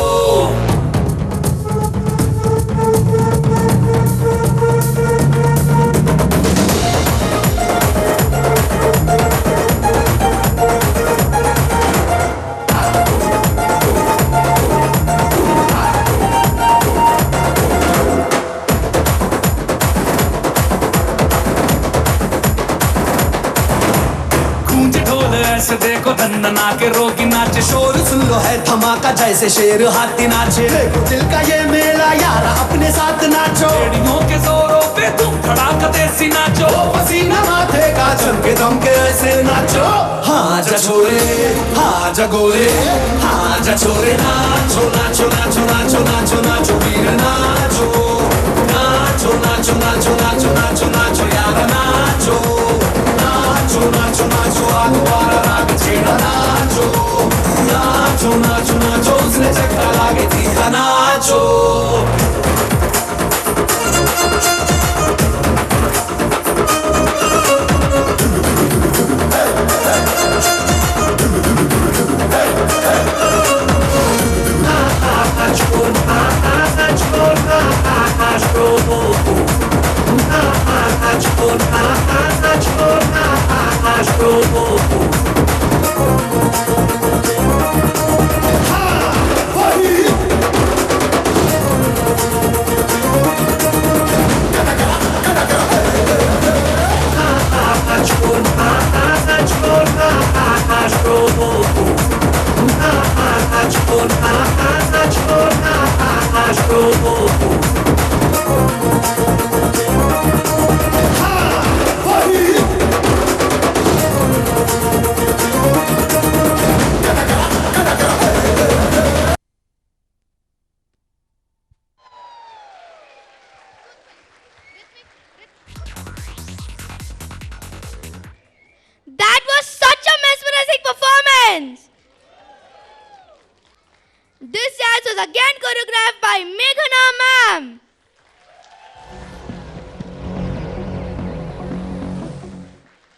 ऐसे देखो धन्ना के रोगी नाचे शोर सुन लो है धमाका जैसे शेर हाथी नाचे देखो दिल का ये मेला यार अपने साथ नाचो एड़ियों के जोरों पे तुम धड़ाका देसी नाचो पसीना माथे का चमके दमके ऐसे नाचो हाँ जा छोरे हाँ जा गोरे हाँ जा छोरे नाचो नाचो नाचो नाचो नाचो नाचो वीर नाचो नाचो नाचो नाचो नाचो नाचो नाचो यार नाचो नाचो नाचो नाचो आग वाला राग छेड़ा नाचो नाचो नाचो नाचो उसने चक्का लागे तीखा नाचो That was such a mesmerizing performance. This dance was again choreographed by Meghana ma'am.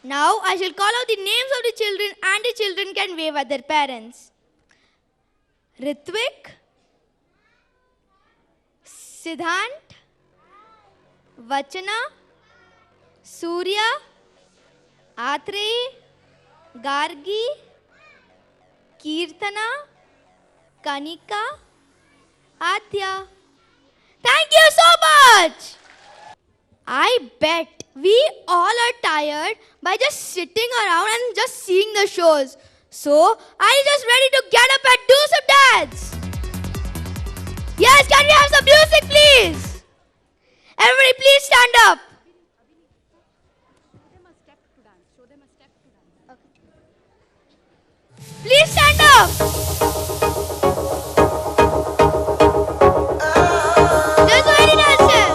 Now I shall call out the names of the children and the children can wave at their parents. Ritvik, Siddhant, Vachana, Surya, Atreyi, Gargi, Kirtana, Kanika, Adya. Thank you so much. I bet we all are tired by just sitting around and just seeing the shows. So, are you just ready to get up and do some dance? Yes, can we have some music please? Everybody please stand up. Please stand up. Just very dancer.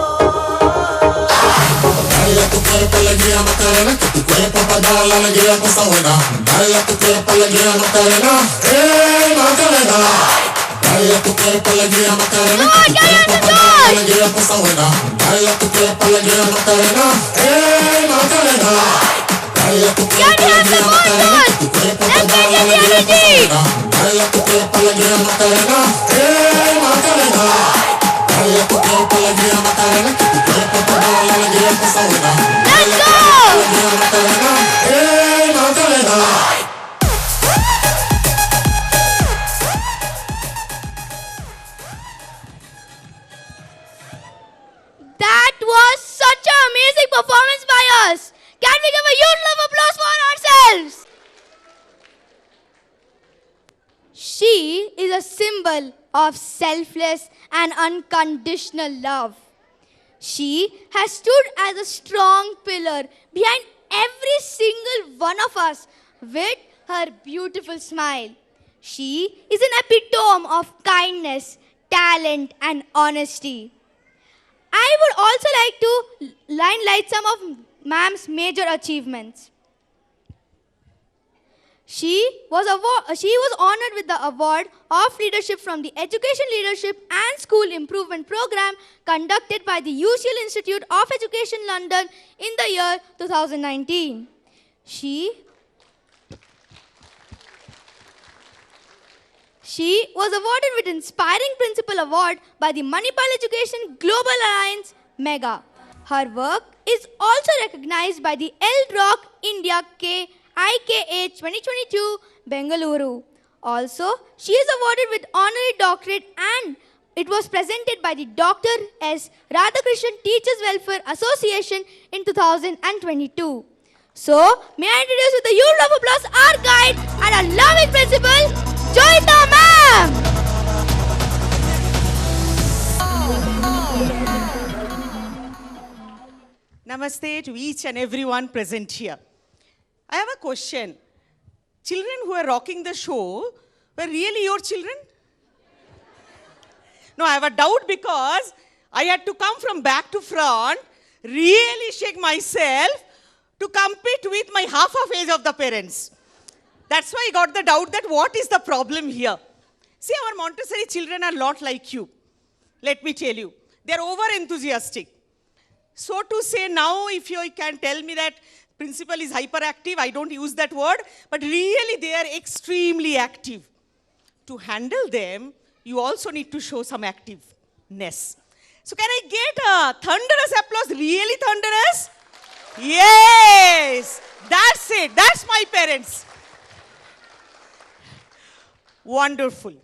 Dale a tu cuerpo alegría Macarena, que tu cuerpo para dar la alegría cosa buena. Dale a tu cuerpo alegría Macarena, Macarena. Dale a tu cuerpo alegría Macarena, que tu cuerpo para dar la alegría cosa buena. Dale a tu cuerpo alegría Macarena, Macarena. Dale a tu cuerpo alegría Macarena, que tu cuerpo para dar la alegría cosa buena. Dale a tu cuerpo alegría Macarena, Macarena. Dale a tu cuerpo alegría Macarena, que tu cuerpo para dar la alegría cosa buena. Dale a tu cuerpo alegría Macarena, Macarena. That was such an amazing performance by us. Can we give a huge love applause for ourselves? She is a symbol of selfless and unconditional love. She has stood as a strong pillar behind every single one of us with her beautiful smile. She is an epitome of kindness, talent, and honesty. I would also like to light some of ma'am's major achievements. She was honored with the award of leadership from the Education Leadership and School Improvement Program conducted by the UCL Institute of Education London in the year 2019. She was awarded with Inspiring Principal Award by the Manipal Education Global Alliance MEGA. Her work is also recognized by the L-Rock India IKH 2022 Bangalore. Also, she is awarded with honorary doctorate and it was presented by the Dr. S. Radhakrishnan Teachers Welfare Association in 2022. So, may I introduce with a huge round of applause our guide and our loving principal, Joyita ma'am! Namaste to each and everyone present here. I have a question. Children who are rocking the show were really your children? No, I have a doubt because I had to come from back to front, really shake myself to compete with my half of age of the parents. That's why I got the doubt that what is the problem here? See, our Montessori children are not like you. Let me tell you. They are over-enthusiastic. So to say now, if you can tell me that principal is hyperactive, I don't use that word, but really they are extremely active. To handle them, you also need to show some activeness. So can I get a thunderous applause? Really thunderous? Yes! That's it. That's my parents. Wonderful.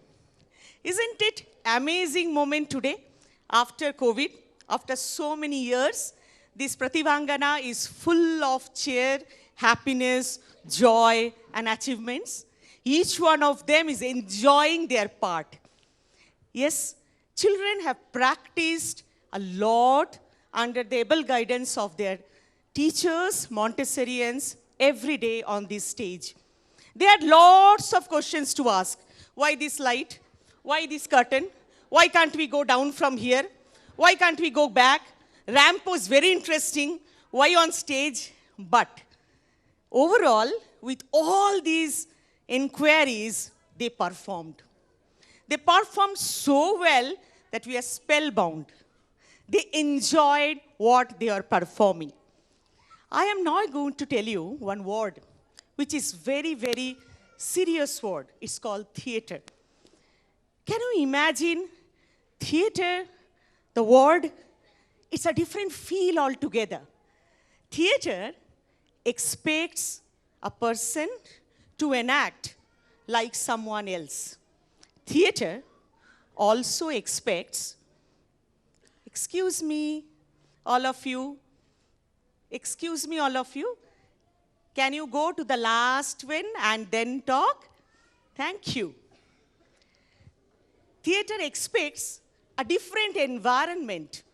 Isn't it amazing moment today? After COVID, after so many years, this Pratibhangana is full of cheer, happiness, joy, and achievements. Each one of them is enjoying their part. Yes, children have practiced a lot under the able guidance of their teachers, Montessorians, every day on this stage. They had lots of questions to ask. Why this light? Why this curtain? Why can't we go down from here? Why can't we go back? Ramp was very interesting. Why on stage? But overall, with all these inquiries, they performed. They performed so well that we are spellbound. They enjoyed what they are performing. I am now going to tell you one word, which is very, very serious word. It's called theater. Can you imagine theater, the word? It's a different feel altogether. Theater expects a person to enact like someone else. Theater also expects, excuse me, all of you, can you go to the last one and then talk? Thank you. Theater expects a different environment.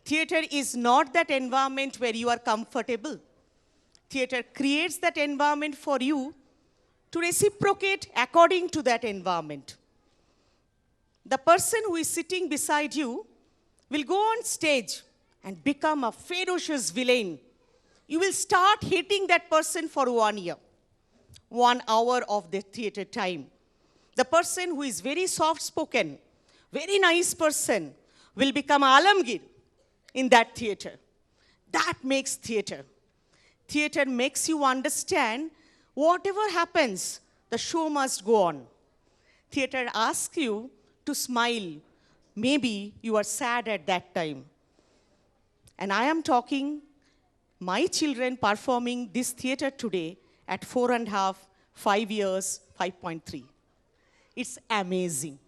Theater is not that environment where you are comfortable. Theater creates that environment for you to reciprocate according to that environment. The person who is sitting beside you will go on stage and become a ferocious villain. You will start hating that person for 1 year, 1 hour of the theater time. The person who is very soft-spoken, very nice person, will become Alamgir in that theater. That makes theater. Theater makes you understand whatever happens, the show must go on. Theater asks you to smile. Maybe you are sad at that time. And I am talking my children performing this theater today at 4.5, 5 years, 5.3. It's amazing.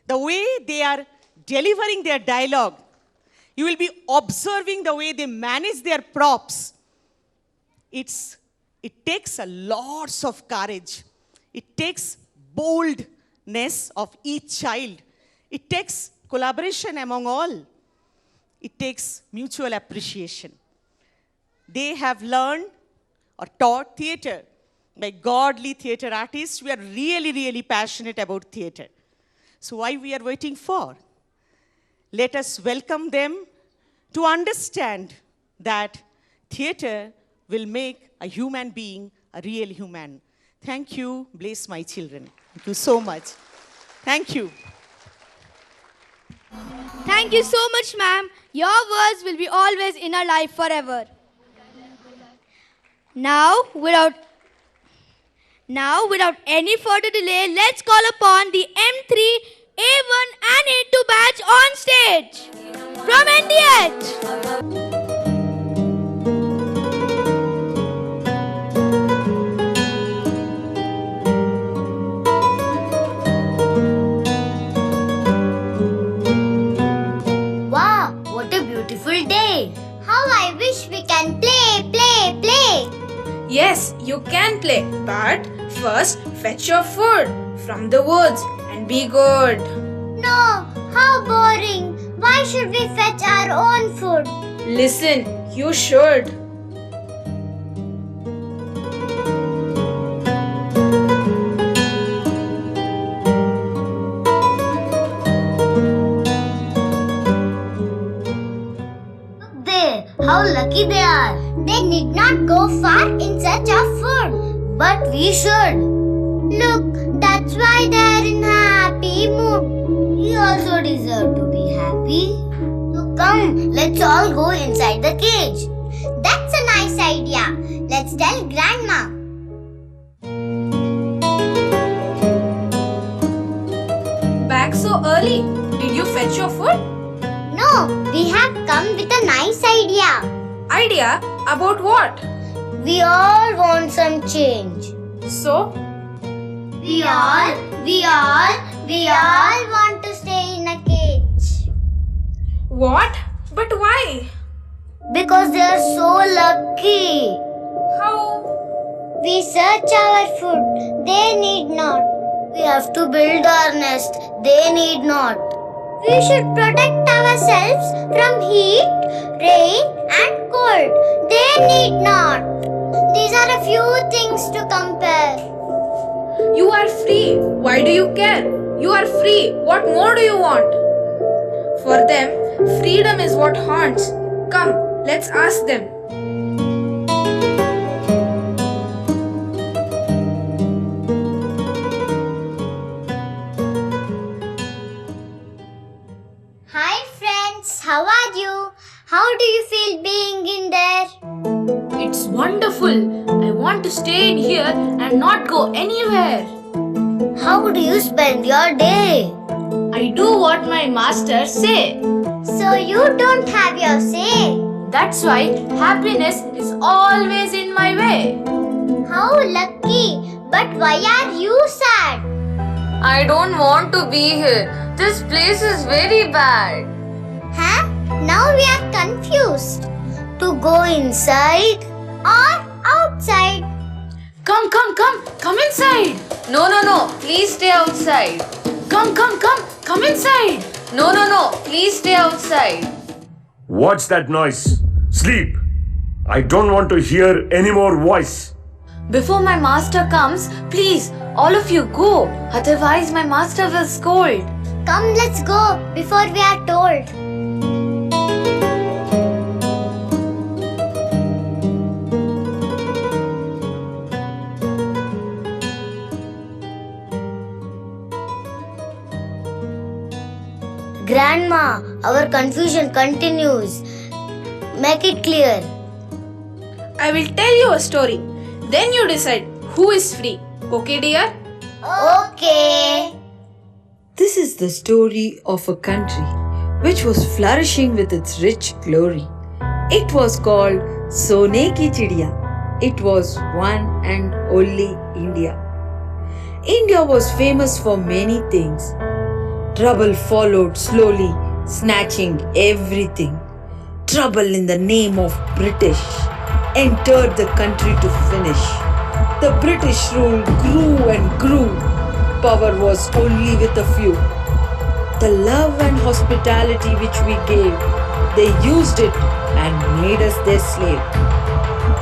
The way they are delivering their dialogue, you will be observing the way they manage their props. It takes a lots of courage. It takes boldness of each child. It takes collaboration among all. It takes mutual appreciation. They have learned or taught theater by godly theater artists. We are really, really passionate about theater. So why we are waiting for? Let us welcome them to understand that theater will make a human being a real human. Thank you. Bless my children. Thank you so much. Thank you. Thank you so much, ma'am. Your words will be always in our life forever. Now, without any further delay, let's call upon the M3, A1 and A2 batch on stage. From NDH. Wow, what a beautiful day. How I wish we can play. Yes, you can play, but first fetch your food from the woods and be good. No, how boring. Why should we fetch our own food? Listen, you should. Look there, how lucky they are. They need not go far in search of food, but we should. Look, that's why they are in a happy mood. We also deserve to be happy. So come, let's all go inside the cage. That's a nice idea. Let's tell Grandma. Back so early. Did you fetch your food? No, we have come with a nice idea. Idea? About what? We all want some change. So? We all want to stay in a cage. What? But why? Because they are so lucky. How? We search our food, they need not. We have to build our nest, they need not. We should protect ourselves from heat, rain and cold. They need not. These are a few things to compare. You are free. Why do you care? You are free. What more do you want? For them, freedom is what haunts. Come, let's ask them. Hi friends, how are you? How do you feel being in there? It's wonderful. I want to stay in here and not go anywhere. How do you spend your day? I do what my masters say. So you don't have your say. That's why happiness is always in my way. How lucky. But why are you sad? I don't want to be here. This place is very bad. Huh? Now we are confused. To go inside or outside? Come inside. No, please stay outside. Come inside. No, please stay outside. What's that noise? Sleep. I don't want to hear any more voice. Before my master comes, please, all of you go. Otherwise, my master will scold. Come, let's go before we are told. Grandma, our confusion continues. Make it clear. I will tell you a story. Then you decide who is free. Okay, dear? Okay. This is the story of a country which was flourishing with its rich glory. It was called Sone Ki Chidiya. It was one and only India. India was famous for many things. Trouble followed slowly, snatching everything. Trouble in the name of British entered the country to finish. The British rule grew and grew. Power was only with a few. The love and hospitality which we gave, they used it and made us their slave.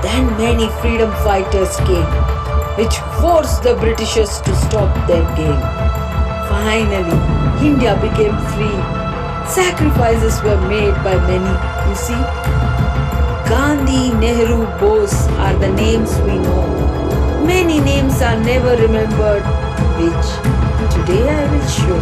Then many freedom fighters came, which forced the Britishers to stop their game. Finally, India became free. Sacrifices were made by many, you see. Gandhi, Nehru, Bose are the names we know. Many names are never remembered, which today I will show.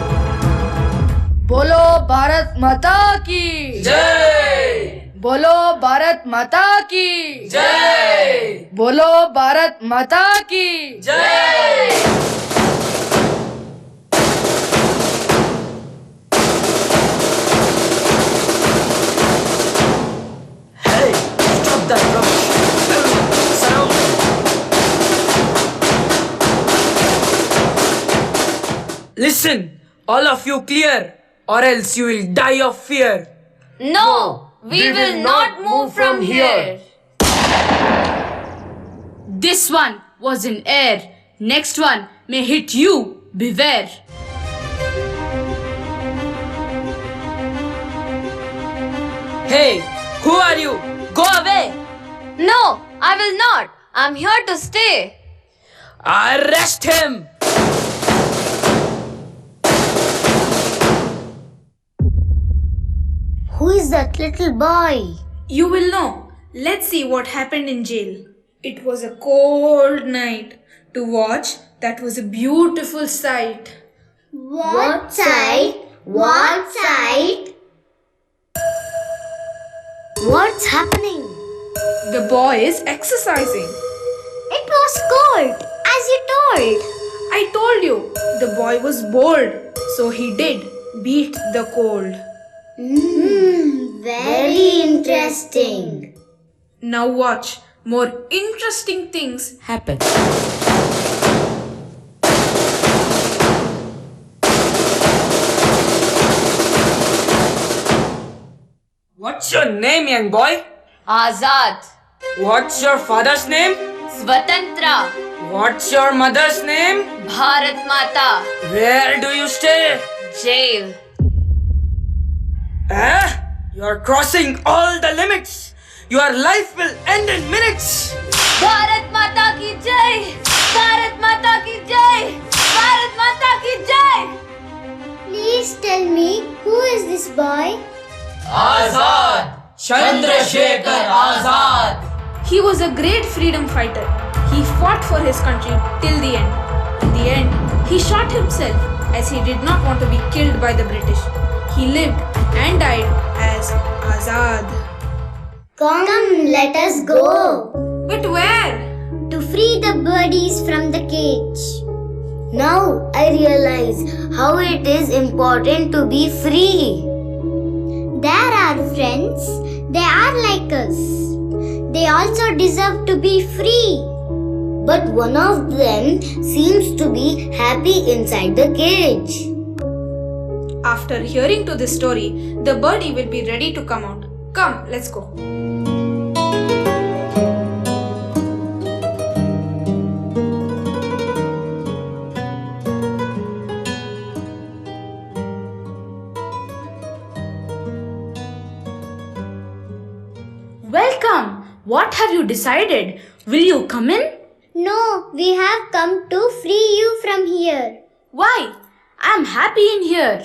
Bolo Bharat Mata ki Jai! Bolo Bharat Mata ki Jai! Bolo Bharat Mata ki Jai! That rubbish. Surround them. Listen, all of you clear, or else you will die of fear. No, we will not move from here. This one was in air. Next one may hit you. Beware. Hey, who are you? Go away! No, I will not. I'm here to stay. Arrest him! Who is that little boy? You will know. Let's see what happened in jail. It was a cold night. To watch, that was a beautiful sight. What sight? What sight? What's happening? The boy is exercising. It was cold, as you told. I told you, the boy was bold, so he did beat the cold. Very interesting. Now watch, more interesting things happen. What's your name, young boy? Azad. What's your father's name? Swatantra. What's your mother's name? Bharat Mata. Where do you stay? Jail. You're crossing all the limits. Your life will end in minutes. Bharat Mata ki Jai. Bharat Mata ki Jai. Bharat Mata ki Jai. Please tell me, who is this boy? Azad. Chandrasekhar Azad. He was a great freedom fighter. He fought for his country till the end. In the end, he shot himself as he did not want to be killed by the British. He lived and died as Azad. Come, let us go. But where? To free the birdies from the cage. Now I realize how it is important to be free. They are our friends. They are like us. They also deserve to be free. But one of them seems to be happy inside the cage. After hearing to this story, the birdie will be ready to come out. Come, let's go. Welcome. What have you decided? Will you come in? No, we have come to free you from here. Why? I'm happy in here.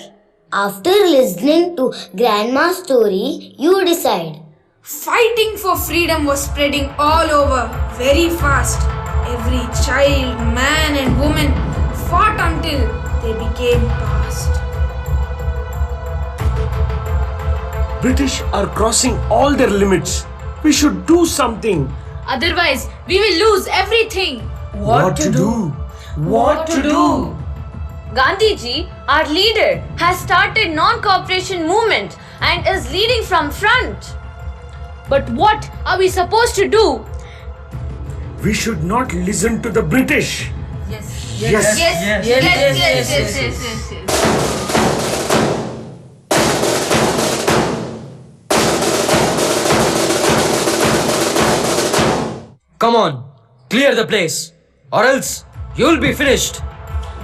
After listening to Grandma's story, you decide. Fighting for freedom was spreading all over very fast. Every child, man, and woman fought until they became past. British are crossing all their limits. We should do something. Otherwise, we will lose everything. What to do? What to do? Gandhiji, our leader, has started non-cooperation movement and is leading from front. But what are we supposed to do? We should not listen to the British. Yes. Come on, clear the place, or else you'll be finished.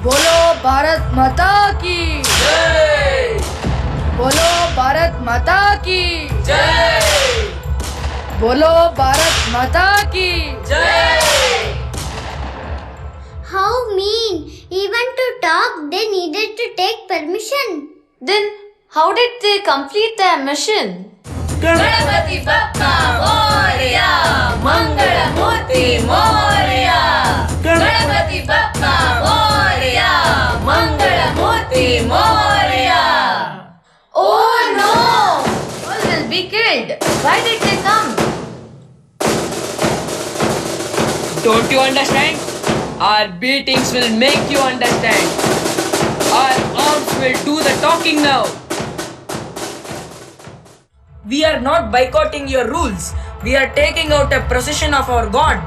Bolo Bharat Mata ki Jai! Bolo Bharat Mata ki Jai! Bolo Bharat Mata ki Jai! How mean! Even to talk, they needed to take permission. Then, how did they complete their mission? Ganapati Bappa Moria, Mangala Murti Moria. Ganapati Bappa Moria, Mangala Murti Moria. Oh no! All will be killed. Why did they come? Don't you understand? Our beatings will make you understand. Our arms will do the talking now. We are not boycotting your rules. We are taking out a procession of our God.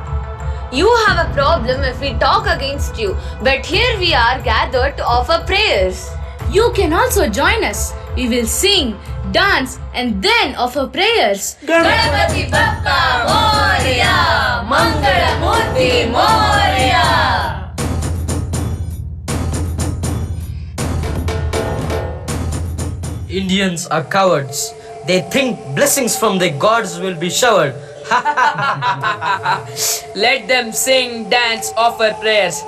You have a problem if we talk against you, but here we are gathered to offer prayers. You can also join us. We will sing, dance, and then offer prayers. Ganapati Bappa Moria, Mangala Murti Moria. Indians are cowards. They think blessings from their gods will be showered. Let them sing, dance, offer prayers.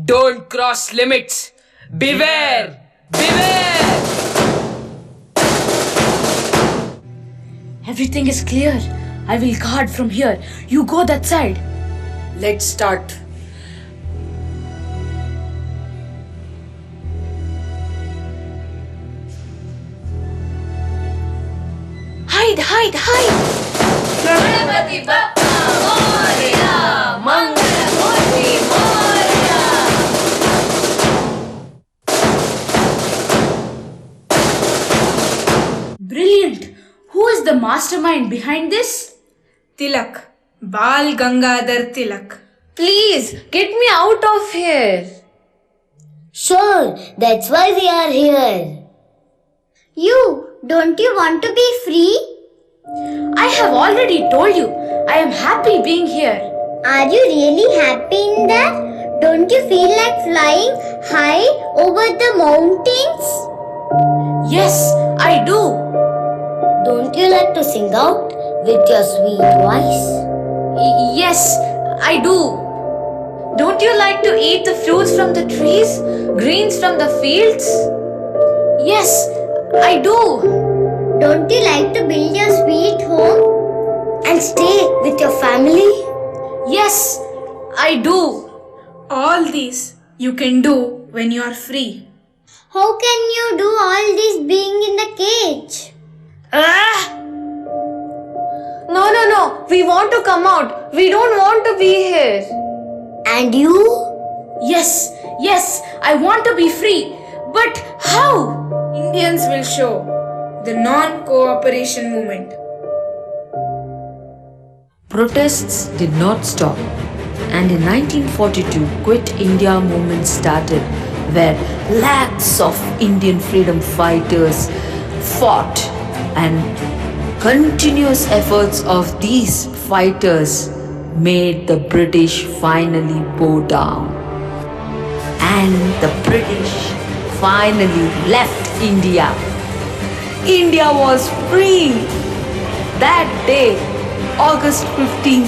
Don't cross limits. Beware! Beware! Everything is clear. I will guard from here. You go that side. Let's start. Hide! Ganapati Bappa Moria, Mangala Murti Moria. Brilliant! Who is the mastermind behind this? Tilak. Bal Gangadhar Tilak. Please, get me out of here. Sure, that's why we are here. Don't you want to be free? I have already told you, I am happy being here. Are you really happy in that? Don't you feel like flying high over the mountains? Yes, I do. Don't you like to sing out with your sweet voice? Yes, I do. Don't you like to eat the fruits from the trees, greens from the fields? Yes, I do. Don't you like to build your sweet home and stay with your family? Yes, I do. All these you can do when you are free. How can you do all this being in the cage? No. We want to come out. We don't want to be here. And you? Yes, I want to be free. But how? Indians will show the non-cooperation movement. Protests did not stop, and in 1942 Quit India movement started, where lakhs of Indian freedom fighters fought, and continuous efforts of these fighters made the British finally bow down. And the British finally left India. India was free. That day, August 15,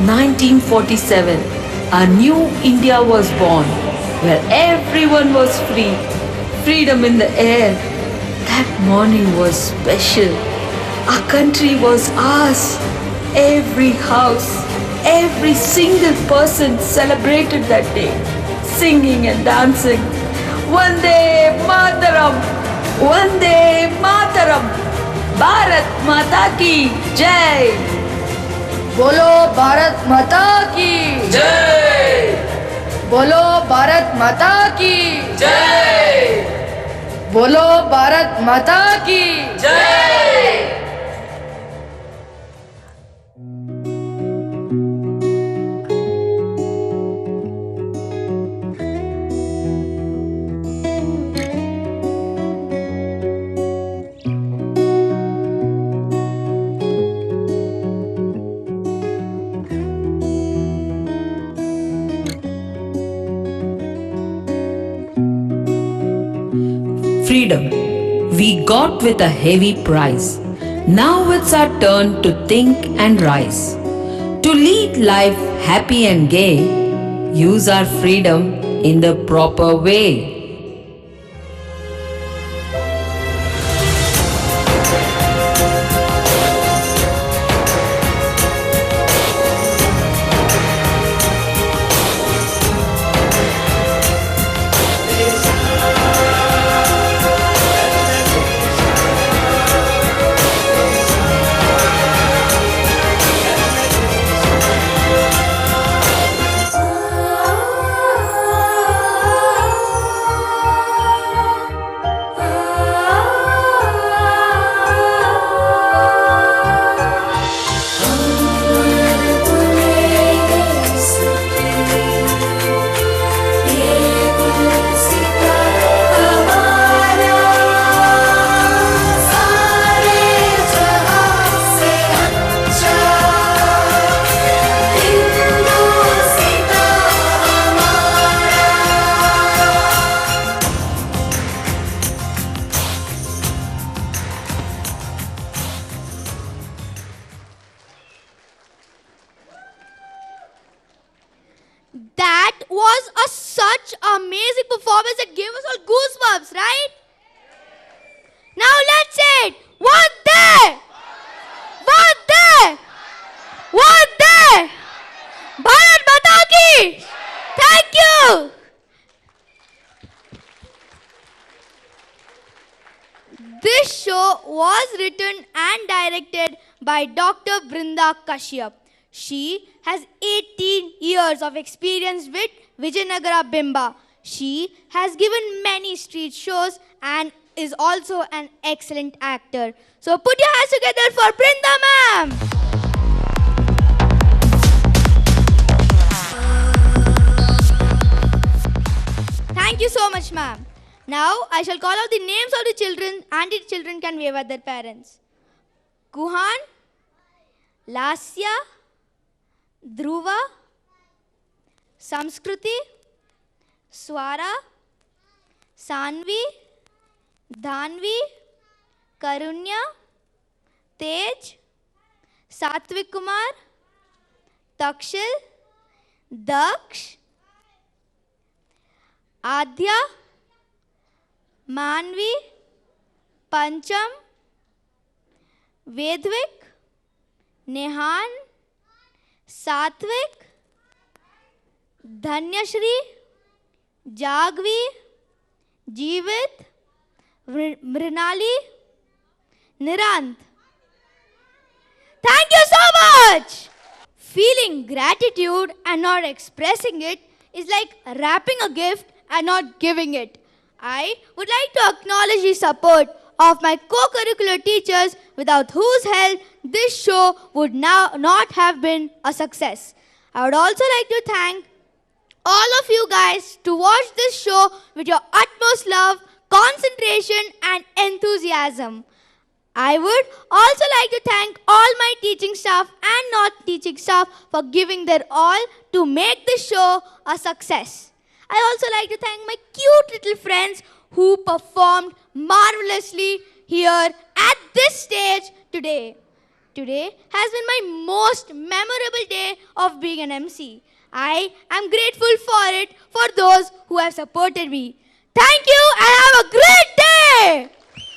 1947, a new India was born, where everyone was free, freedom in the air. That morning was special. Our country was ours. Every house, every single person celebrated that day, singing and dancing. Vande Mataram! Vande Mataram! Bharat Mata ki Jai! बोलो भारत माता की जय बोलो भारत माता की जय बोलो भारत माता की जय Freedom. We got with a heavy price. Now it's our turn to think and rise. To lead life happy and gay, use our freedom in the proper way. That was a such amazing performance that gave us all goosebumps, right? Now let's say it. Vande! Vande! Vande! Bharat Mata ki! Thank you! This show was written and directed by Dr. Brinda Kashyap. She has 18 years of experience with Vijayanagara Bimba. She has given many street shows and is also an excellent actor. So put your hands together for Brinda ma'am. Thank you so much ma'am. Now I shall call out the names of the children and the children can wave at their parents. Kuhan, Lasya, Dhruva, Samskruti, Swara, Sanvi, Dhanvi, Karunya, Tej, Satvik Kumar, Takshil, Daksh, Adya, Manvi, Pancham, Vedvik, Nehan, Satvik, Dhanyashri, Jagvi, Jeevit, Mrinali, Nirant. Thank you so much! Feeling gratitude and not expressing it is like wrapping a gift and not giving it. I would like to acknowledge the support of my co-curricular teachers without whose help this show would now not have been a success. I would also like to thank all of you guys to watch this show with your utmost love, concentration and enthusiasm. I would also like to thank all my teaching staff and not teaching staff for giving their all to make this show a success. I also like to thank my cute little friends who performed marvelously here at this stage today. today has been my most memorable day of being an MC. I am grateful for it for those who have supported me. Thank you and have a great day!